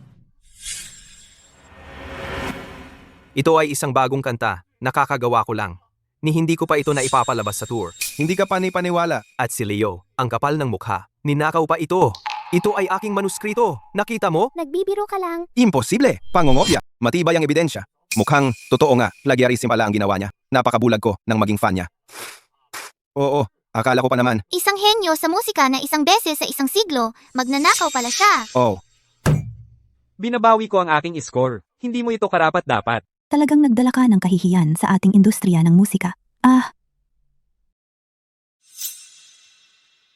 Ito ay isang bagong kanta, nakakagawa ko lang. Ni hindi ko pa ito na ipapalabas sa tour. Hindi ka panipaniwala. At si Leo, ang kapal ng mukha, ninakaw pa ito. Ito ay aking manuskrito. Nakita mo? Nagbibiro ka lang. Imposible! Pangongopya. Matibay ang ebidensya. Mukhang totoo nga, plagiarism pala ang ginawa niya. Napakabulag ko nang maging fan niya. Oo, akala ko pa naman. Isang henyo sa musika na isang beses sa isang siglo, magnanakaw pala siya. Oh, Binabawi ko ang aking score. Hindi mo ito karapat-dapat. Talagang nagdala ka ng kahihiyan sa ating industriya ng musika.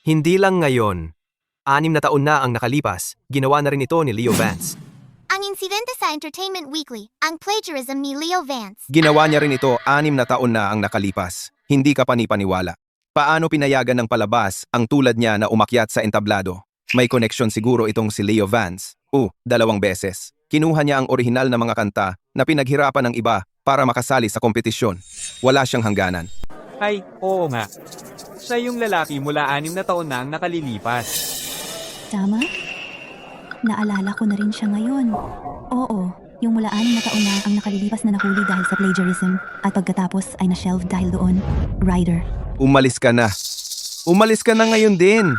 Hindi lang ngayon. 6 na taon na ang nakalipas, ginawa na rin ito ni Leo Vance. Ang insidente sa Entertainment Weekly, ang plagiarism ni Leo Vance. ginawa niya rin ito 6 na taon na ang nakalipas. Hindi ka panipaniwala. Paano pinayagan ng palabas ang tulad niya na umakyat sa entablado? May koneksyon siguro itong si Leo Vance. 2 beses. Kinuha niya ang orihinal na mga kanta na pinaghirapan ng iba para makasali sa kompetisyon. Wala siyang hangganan. Ay, oo nga. Siya yung lalaki mula 6 na taon na ang nakalilipas. Tama? Naalala ko na rin siya ngayon. Oo, yung mula 6 na taon na ang nakalilipas na nahuli dahil sa plagiarism at pagkatapos ay na-shelve dahil doon. Ryder. Umalis ka na. Umalis ka na ngayon din.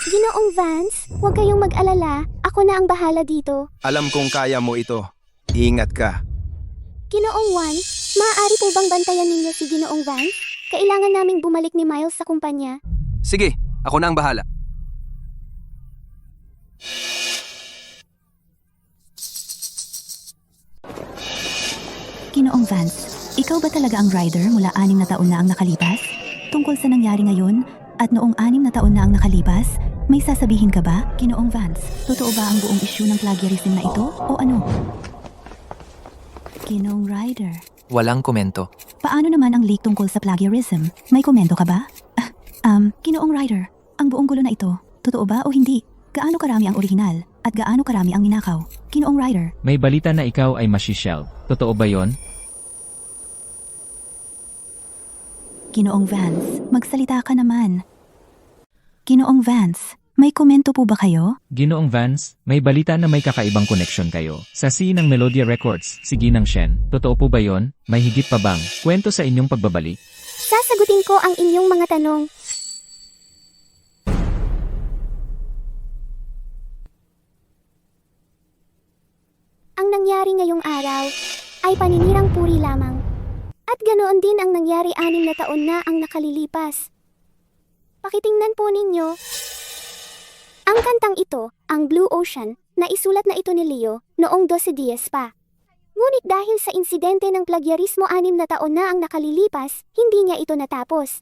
Ginoong Vance, huwag kayong mag-alala. Ako na ang bahala dito. Alam kong kaya mo ito. Ingat ka. Ginoong Juan, maaari po bang bantayan ninyo si Ginoong Vance? Kailangan naming bumalik ni Miles sa kumpanya. Sige, ako na ang bahala. Ginoong Vance, ikaw ba talaga ang rider mula 6 na taon na ang nakalipas? Tungkol sa nangyari ngayon at noong 6 na taon na ang nakalipas, may sasabihin ka ba, Ginoong Vance? Totoo ba ang buong issue ng plagiarism na ito o ano? Ginoong Ryder, walang komento. paano naman ang leak tungkol sa plagiarism? May komento ka ba? Ginoong Ryder, ang buong gulo na ito, totoo ba o hindi? Gaano karami ang orihinal at gaano karami ang ninakaw? Ginoong Ryder, May balita na ikaw ay masishelve. Totoo ba yon? Ginoong Vance, magsalita ka naman. Ginoong Vance, May komento po ba kayo? Ginoong Vance, may balita na may kakaibang koneksyon kayo. Sa C ng Melodia Records, si Ginang Shen. Totoo po ba yon? May higit pa bang kwento sa inyong pagbabalik? Sasagutin ko ang inyong mga tanong. Ang nangyari ngayong araw ay paninirang puri lamang. At ganoon din ang nangyari 6 na taon na ang nakalilipas. Pakitingnan po ninyo. Ang kantang ito, ang Blue Ocean, na isulat na ito ni Leo noong 12 Dias pa. Ngunit dahil sa insidente ng plagyarismo 6 na taon na ang nakalilipas, hindi niya ito natapos.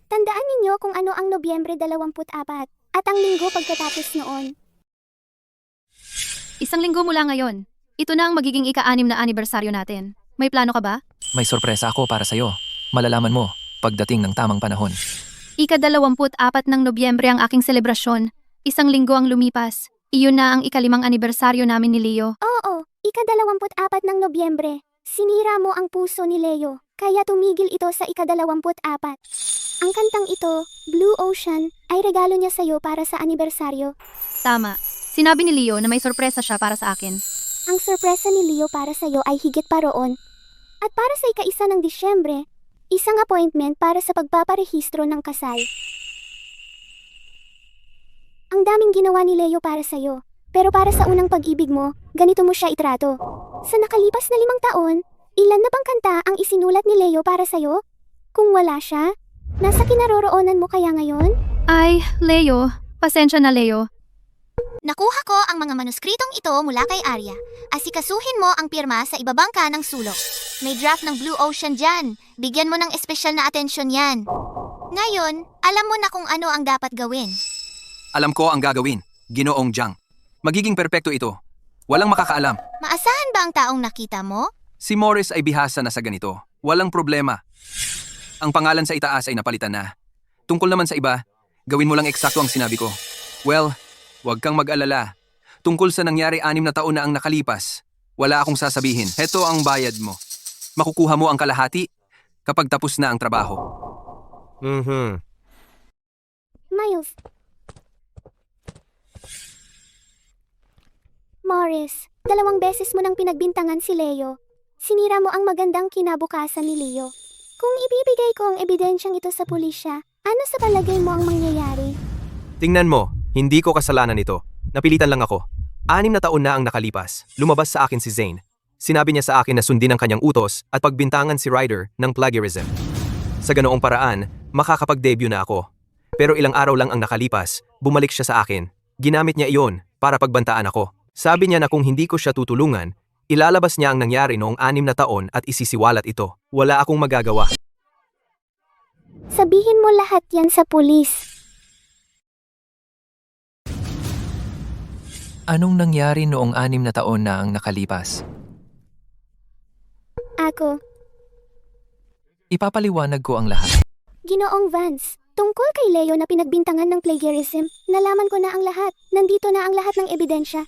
Tandaan ninyo kung ano ang Nobyembre 24 at ang linggo pagkatapos noon. Isang linggo mula ngayon. Ito na ang magiging ika-6 na anibersaryo natin. May plano ka ba? May sorpresa ako para sa'yo. Malalaman mo pagdating ng tamang panahon. Ika-24 ng Nobyembre ang aking selebrasyon. Isang linggo ang lumipas. Iyon na ang ika-5 anibersaryo namin ni Leo. Oo, ika-24 ng Nobyembre. Sinira mo ang puso ni Leo, kaya tumigil ito sa ika-24. Ang kantang ito, Blue Ocean, ay regalo niya sa'yo para sa anibersaryo. Tama. Sinabi ni Leo na may sorpresa siya para sa akin. Ang sorpresa ni Leo para sa'yo ay higit pa roon. At para sa ika-1 ng Disyembre, isang appointment para sa pagpaparehistro ng kasal. Ang daming ginawa ni Leo para sa'yo, pero para sa unang pag-ibig mo, ganito mo siya itrato. Sa nakalipas na 5 taon, ilan na bang kanta ang isinulat ni Leo para sa'yo? Kung wala siya, nasa kinaroroonan mo kaya ngayon? Ay, Leo. Pasensya na, Leo. Nakuha ko ang mga manuskritong ito mula kay Arya. Asikasuhin mo ang pirma sa ibabangka ng sulok. May draft ng Blue Ocean dyan. Bigyan mo ng espesyal na atensyon yan. Ngayon, alam mo na kung ano ang dapat gawin. Alam ko ang gagawin, Ginoong Jiang. Magiging perpekto ito. Walang makakaalam. Maasahan ba ang taong nakita mo? Si Morris ay bihasa na sa ganito. Walang problema. Ang pangalan sa itaas ay napalitan na. Tungkol naman sa iba, gawin mo lang eksakto ang sinabi ko. Well, huwag kang mag-alala. Tungkol sa nangyari 6 na taon na ang nakalipas, wala akong sasabihin. Heto ang bayad mo. Makukuha mo ang kalahati kapag tapos na ang trabaho. Miles. Morris, 2 beses mo nang pinagbintangan si Leo. Sinira mo ang magandang kinabukasan ni Leo. Kung ibibigay ko ang ebidensyang ito sa pulisya, ano sa palagay mo ang mangyayari? Tingnan mo, hindi ko kasalanan ito. Napilitan lang ako. 6 na taon na ang nakalipas. Lumabas sa akin si Zane. Sinabi niya sa akin na sundin ang kanyang utos at pagbintangan si Ryder ng plagiarism. Sa ganoong paraan, makakapag-debut na ako. Pero ilang araw lang ang nakalipas, bumalik siya sa akin. Ginamit niya iyon para pagbantaan ako. Sabi niya na kung hindi ko siya tutulungan, ilalabas niya ang nangyari noong 6 na taon at isisiwalat ito. Wala akong magagawa. Sabihin mo lahat yan sa pulis. Anong nangyari noong 6 na taon na ang nakalipas? Ako, Ipapaliwanag ko ang lahat. Ginoong Vance, tungkol kay Leo na pinagbintangan ng plagiarism, nalaman ko na ang lahat. Nandito na ang lahat ng ebidensya.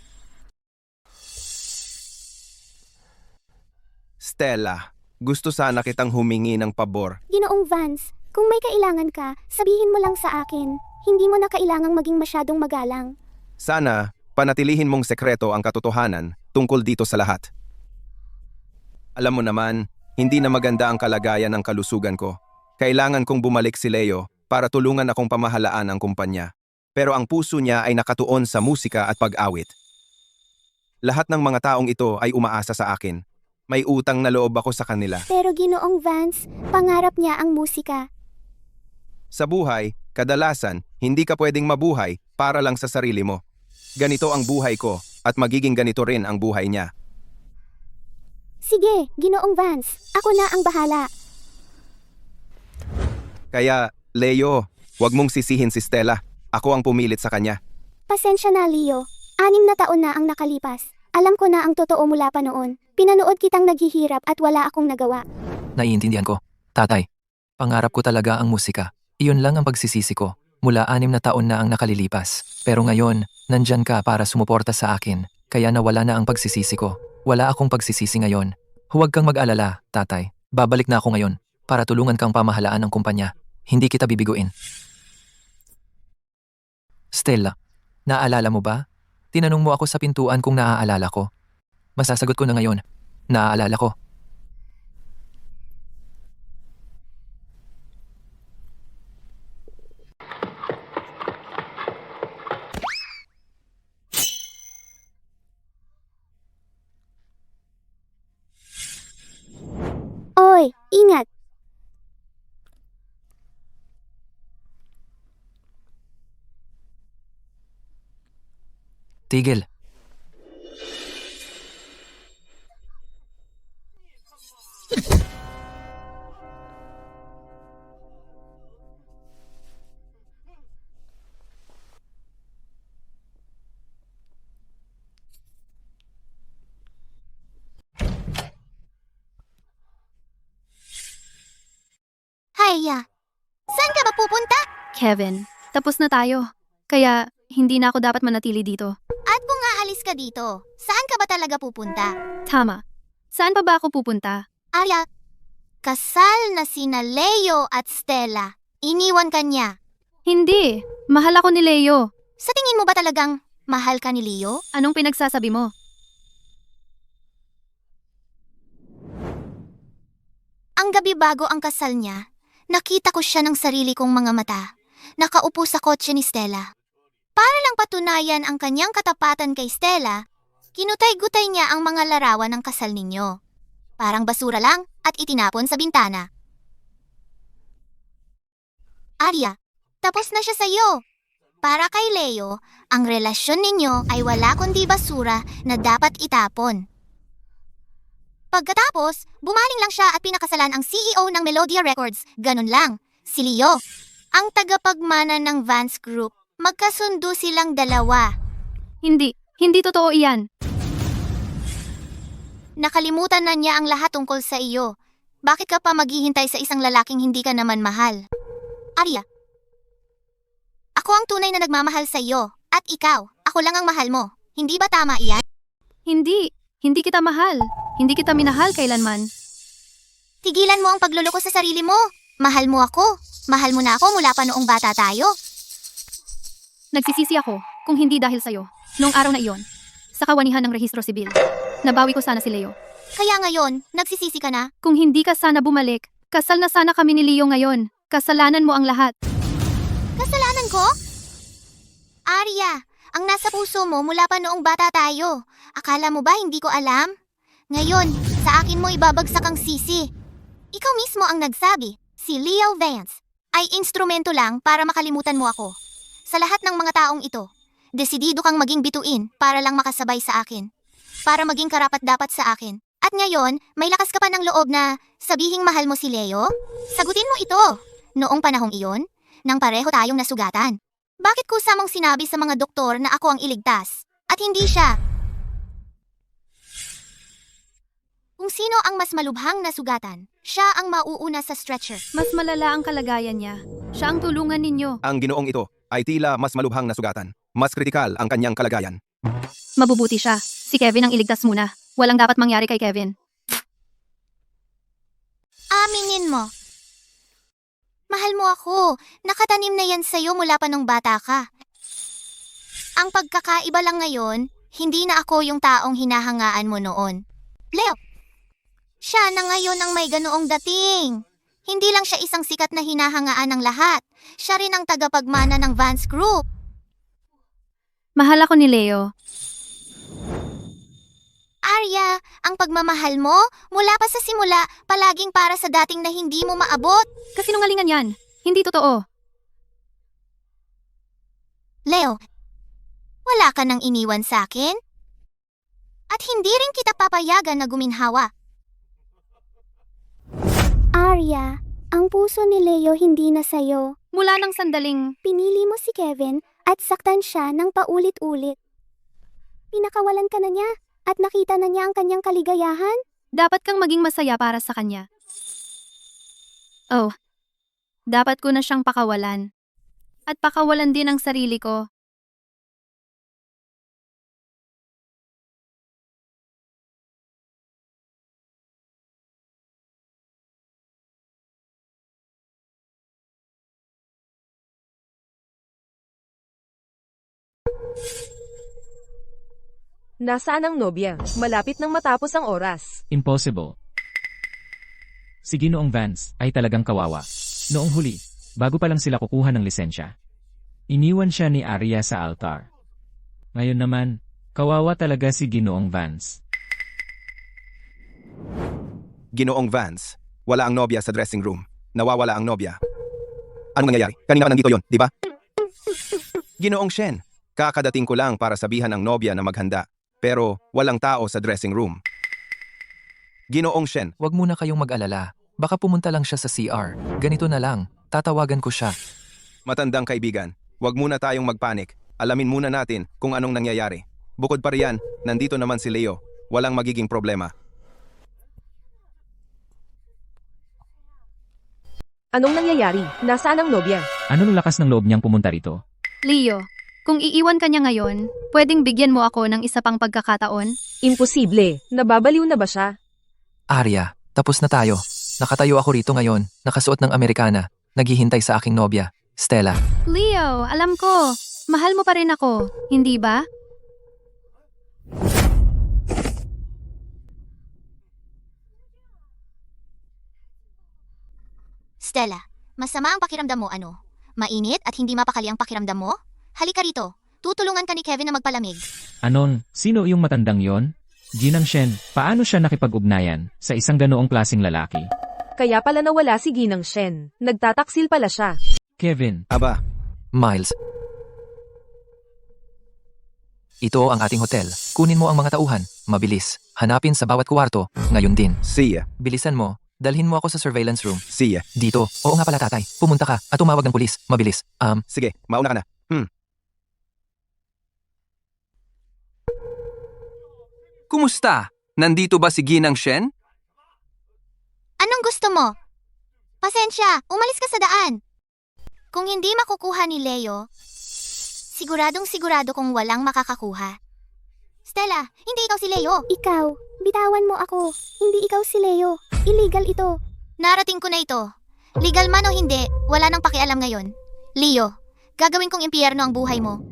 Stella, gusto sana kitang humingi ng pabor. Ginoong Vance, kung may kailangan ka, sabihin mo lang sa akin. Hindi mo na kailangang maging masyadong magalang. Sana, panatilihin mong sekreto ang katotohanan tungkol dito sa lahat. Alam mo naman, hindi na maganda ang kalagayan ng kalusugan ko. Kailangan kong bumalik si Leo para tulungan akong pamahalaan ang kumpanya. Pero ang puso niya ay nakatuon sa musika at pag-awit. Lahat ng mga taong ito ay umaasa sa akin. May utang na loob ako sa kanila. Pero Ginoong Vance, pangarap niya ang musika. Sa buhay, kadalasan, hindi ka pwedeng mabuhay para lang sa sarili mo. Ganito ang buhay ko at magiging ganito rin ang buhay niya. Sige, Ginoong Vance, ako na ang bahala. Kaya, Leo, huwag mong sisihin si Stella. Ako ang pumilit sa kanya. Pasensya na, Leo. 6 na taon na ang nakalipas. Alam ko na ang totoo mula pa noon. Pinanood kitang naghihirap at wala akong nagawa. Naiintindihan ko. Tatay, pangarap ko talaga ang musika. Iyon lang ang pagsisisi ko. Mula 6 na taon na ang nakalilipas. Pero ngayon, nandyan ka para sumuporta sa akin. Kaya nawala na ang pagsisisi ko. Wala akong pagsisisi ngayon. Huwag kang mag-alala, tatay. Babalik na ako ngayon para tulungan kang pamahalaan ng kumpanya. Hindi kita bibiguin. Stella, naaalala mo ba? Tinanong mo ako sa pintuan kung naaalala ko. Masasagot ko na ngayon. Naaalala ko. Oy, ingat! Tigil. Haya, saan ka ba pupunta? Kevin, tapos na tayo. Kaya, hindi na ako dapat manatili dito. At kung aalis ka dito, saan ka ba talaga pupunta? Tama. Saan pa ba ako pupunta? Arya, kasal na sina Leo at Stella. Iniwan ka niya. Hindi. Mahal ako ni Leo. Sa tingin mo ba talagang mahal ka ni Leo? Anong pinagsasabi mo? Ang gabi bago ang kasal niya, nakita ko siya ng sarili kong mga mata. Nakaupo sa kotse ni Stella. Para lang patunayan ang kanyang katapatan kay Stella, kinutay-gutay niya ang mga larawan ng kasal ninyo. Parang basura lang at itinapon sa bintana. Arya, tapos na siya sa'yo. Para kay Leo, ang relasyon ninyo ay wala kundi basura na dapat itapon. Pagkatapos, bumaling lang siya at pinakasalan ang CEO ng Melodia Records. Ganun lang, si Leo. Ang tagapagmana ng Vance Group, magkasundo silang dalawa. Hindi. Hindi totoo iyan. Nakalimutan na niya ang lahat tungkol sa iyo. Bakit ka pa maghihintay sa isang lalaking hindi ka naman mahal? Arya, ako ang tunay na nagmamahal sa iyo. At ikaw, ako lang ang mahal mo. Hindi ba tama iyan? Hindi. Hindi kita mahal. Hindi kita minahal kailanman. Tigilan mo ang pagluloko sa sarili mo. Mahal mo ako. Mahal mo na ako mula pa noong bata tayo. Nagsisisi ako kung hindi dahil sa'yo. Noong araw na iyon, sa kawanihan ng rehistro sibil, nabawi ko sana si Leo. Kaya ngayon, nagsisisi ka na? Kung hindi ka sana bumalik, kasal na sana kami ni Leo ngayon. Kasalanan mo ang lahat. Kasalanan ko? Arya, ang nasa puso mo mula pa noong bata tayo. Akala mo ba hindi ko alam? Ngayon, sa akin mo ibabagsak ang sisi. Ikaw mismo ang nagsabi, si Leo Vance, ay instrumento lang para makalimutan mo ako. Sa lahat ng mga taong ito, desidido kang maging bituin para lang makasabay sa akin. Para maging karapat-dapat sa akin. At ngayon, may lakas ka pa ng loob na sabihing mahal mo si Leo? Sagutin mo ito. Noong panahong iyon, nang pareho tayong nasugatan. Bakit kusa mong sinabi sa mga doktor na ako ang iligtas? At hindi siya? Kung sino ang mas malubhang nasugatan, siya ang mauuna sa stretcher. Mas malala ang kalagayan niya. Siya ang tulungan ninyo. Ang ginoong ito ay tila mas malubhang na sugatan. Mas kritikal ang kanyang kalagayan. Mabubuti siya. Si Kevin ang iligtas muna. Walang dapat mangyari kay Kevin. Aminin mo. Mahal mo ako. Nakatanim na yan sa'yo mula pa nung bata ka. Ang pagkakaiba lang ngayon, hindi na ako yung taong hinahangaan mo noon. Leo, siya na ngayon ang may ganoong dating. Hindi lang siya isang sikat na hinahangaan ng lahat. Siya rin ang tagapagmana ng Vance Group. Mahal ako ni Leo. Arya, ang pagmamahal mo, mula pa sa simula, palaging para sa dating na hindi mo maabot. Kasinungalingan yan. Hindi totoo. Leo, wala ka nang iniwan sa akin? At hindi rin kita papayagan na guminhawa. Arya, ang puso ni Leo hindi na sayo. Mula ng sandaling, Pinili mo si Kevin at saktan siya ng paulit-ulit. Pinakawalan ka na niya at nakita na niya ang kanyang kaligayahan. dapat kang maging masaya para sa kanya. Oh, dapat ko na siyang pakawalan. At pakawalan din ang sarili ko. Nasaan ang nobya? Malapit nang matapos ang oras. Impossible. Si Ginoong Vance ay talagang kawawa. Noong huli, bago pa lang sila kukuha ng lisensya, iniwan siya ni Arya sa altar. Ngayon naman, kawawa talaga si Ginoong Vance. Ginoong Vance, wala ang nobya sa dressing room. Nawawala ang nobya. Anong nangyayari? Kanina pa nandito yon, di ba? Ginoong Shen, kakadating ko lang para sabihan ang nobya na maghanda. Pero walang tao sa dressing room. Ginoong Shen, Huwag muna kayong mag-alala. Baka pumunta lang siya sa CR. Ganito na lang, tatawagan ko siya. matandang kaibigan, huwag muna tayong magpanik. Alamin muna natin kung anong nangyayari. Bukod pa riyan, nandito naman si Leo. Walang magiging problema. Anong nangyayari? Nasaan ang nobya? Anong lakas ng loob niyang pumunta rito? Leo, kung iiwan ka niya ngayon, pwedeng bigyan mo ako ng isa pang pagkakataon? Imposible. Nababaliw na ba siya? Arya, tapos na tayo. Nakatayo ako rito ngayon, nakasuot ng Amerikana, naghihintay sa aking nobya, Stella. Leo, alam ko. Mahal mo pa rin ako, hindi ba? Stella, masama ang pakiramdam mo ano? Mainit at hindi mapakali ang pakiramdam mo? Halika rito. Tutulungan ka ni Kevin na magpalamig. Anon, sino yung matandang yon? Ginang Shen, paano siya nakipag-ugnayan sa isang ganoong klaseng lalaki? Kaya pala nawala si Ginang Shen. Nagtataksil pala siya. Kevin, Aba, Miles. Ito ang ating hotel. Kunin mo ang mga tauhan. Mabilis. Hanapin sa bawat kwarto. Ngayon din. siya, Bilisan mo. Dalhin mo ako sa surveillance room. siya. Dito. Oo nga pala tatay. Pumunta ka at tumawag ng pulis. Mabilis. Sige, mauna ka na. Kumusta? Nandito ba si Ginang Shen? Anong gusto mo? Pasensya, umalis ka sa daan. Kung hindi makukuha ni Leo, siguradong sigurado kung walang makakakuha. Stella, hindi ikaw si Leo. Ikaw, bitawan mo ako. Hindi ikaw si Leo. Illegal ito. Narating ko na ito. Legal man o hindi, wala nang pakialam ngayon. Leo, gagawin kong impyerno ang buhay mo.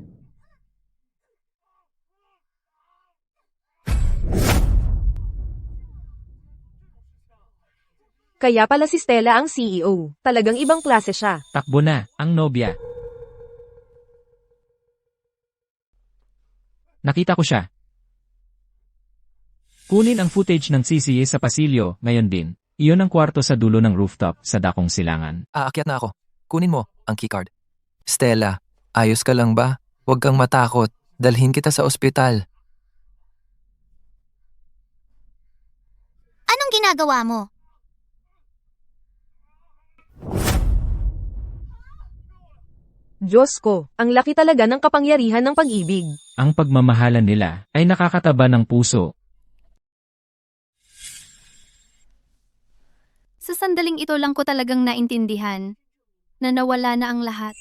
Kaya pala si Stella ang CEO. Talagang ibang klase siya. takbo na, ang nobya. Nakita ko siya. Kunin ang footage ng CCA sa pasilyo, ngayon din. Iyon ang kwarto sa dulo ng rooftop sa Dakong Silangan. Aakyat na ako. Kunin mo ang keycard. Stella, ayos ka lang ba? Huwag kang matakot. Dalhin kita sa ospital. Anong ginagawa mo? Diyos ko, ang laki talaga ng kapangyarihan ng pag-ibig. Ang pagmamahalan nila ay nakakataba ng puso. Sa sandaling ito lang ko talagang naintindihan na nawala na ang lahat.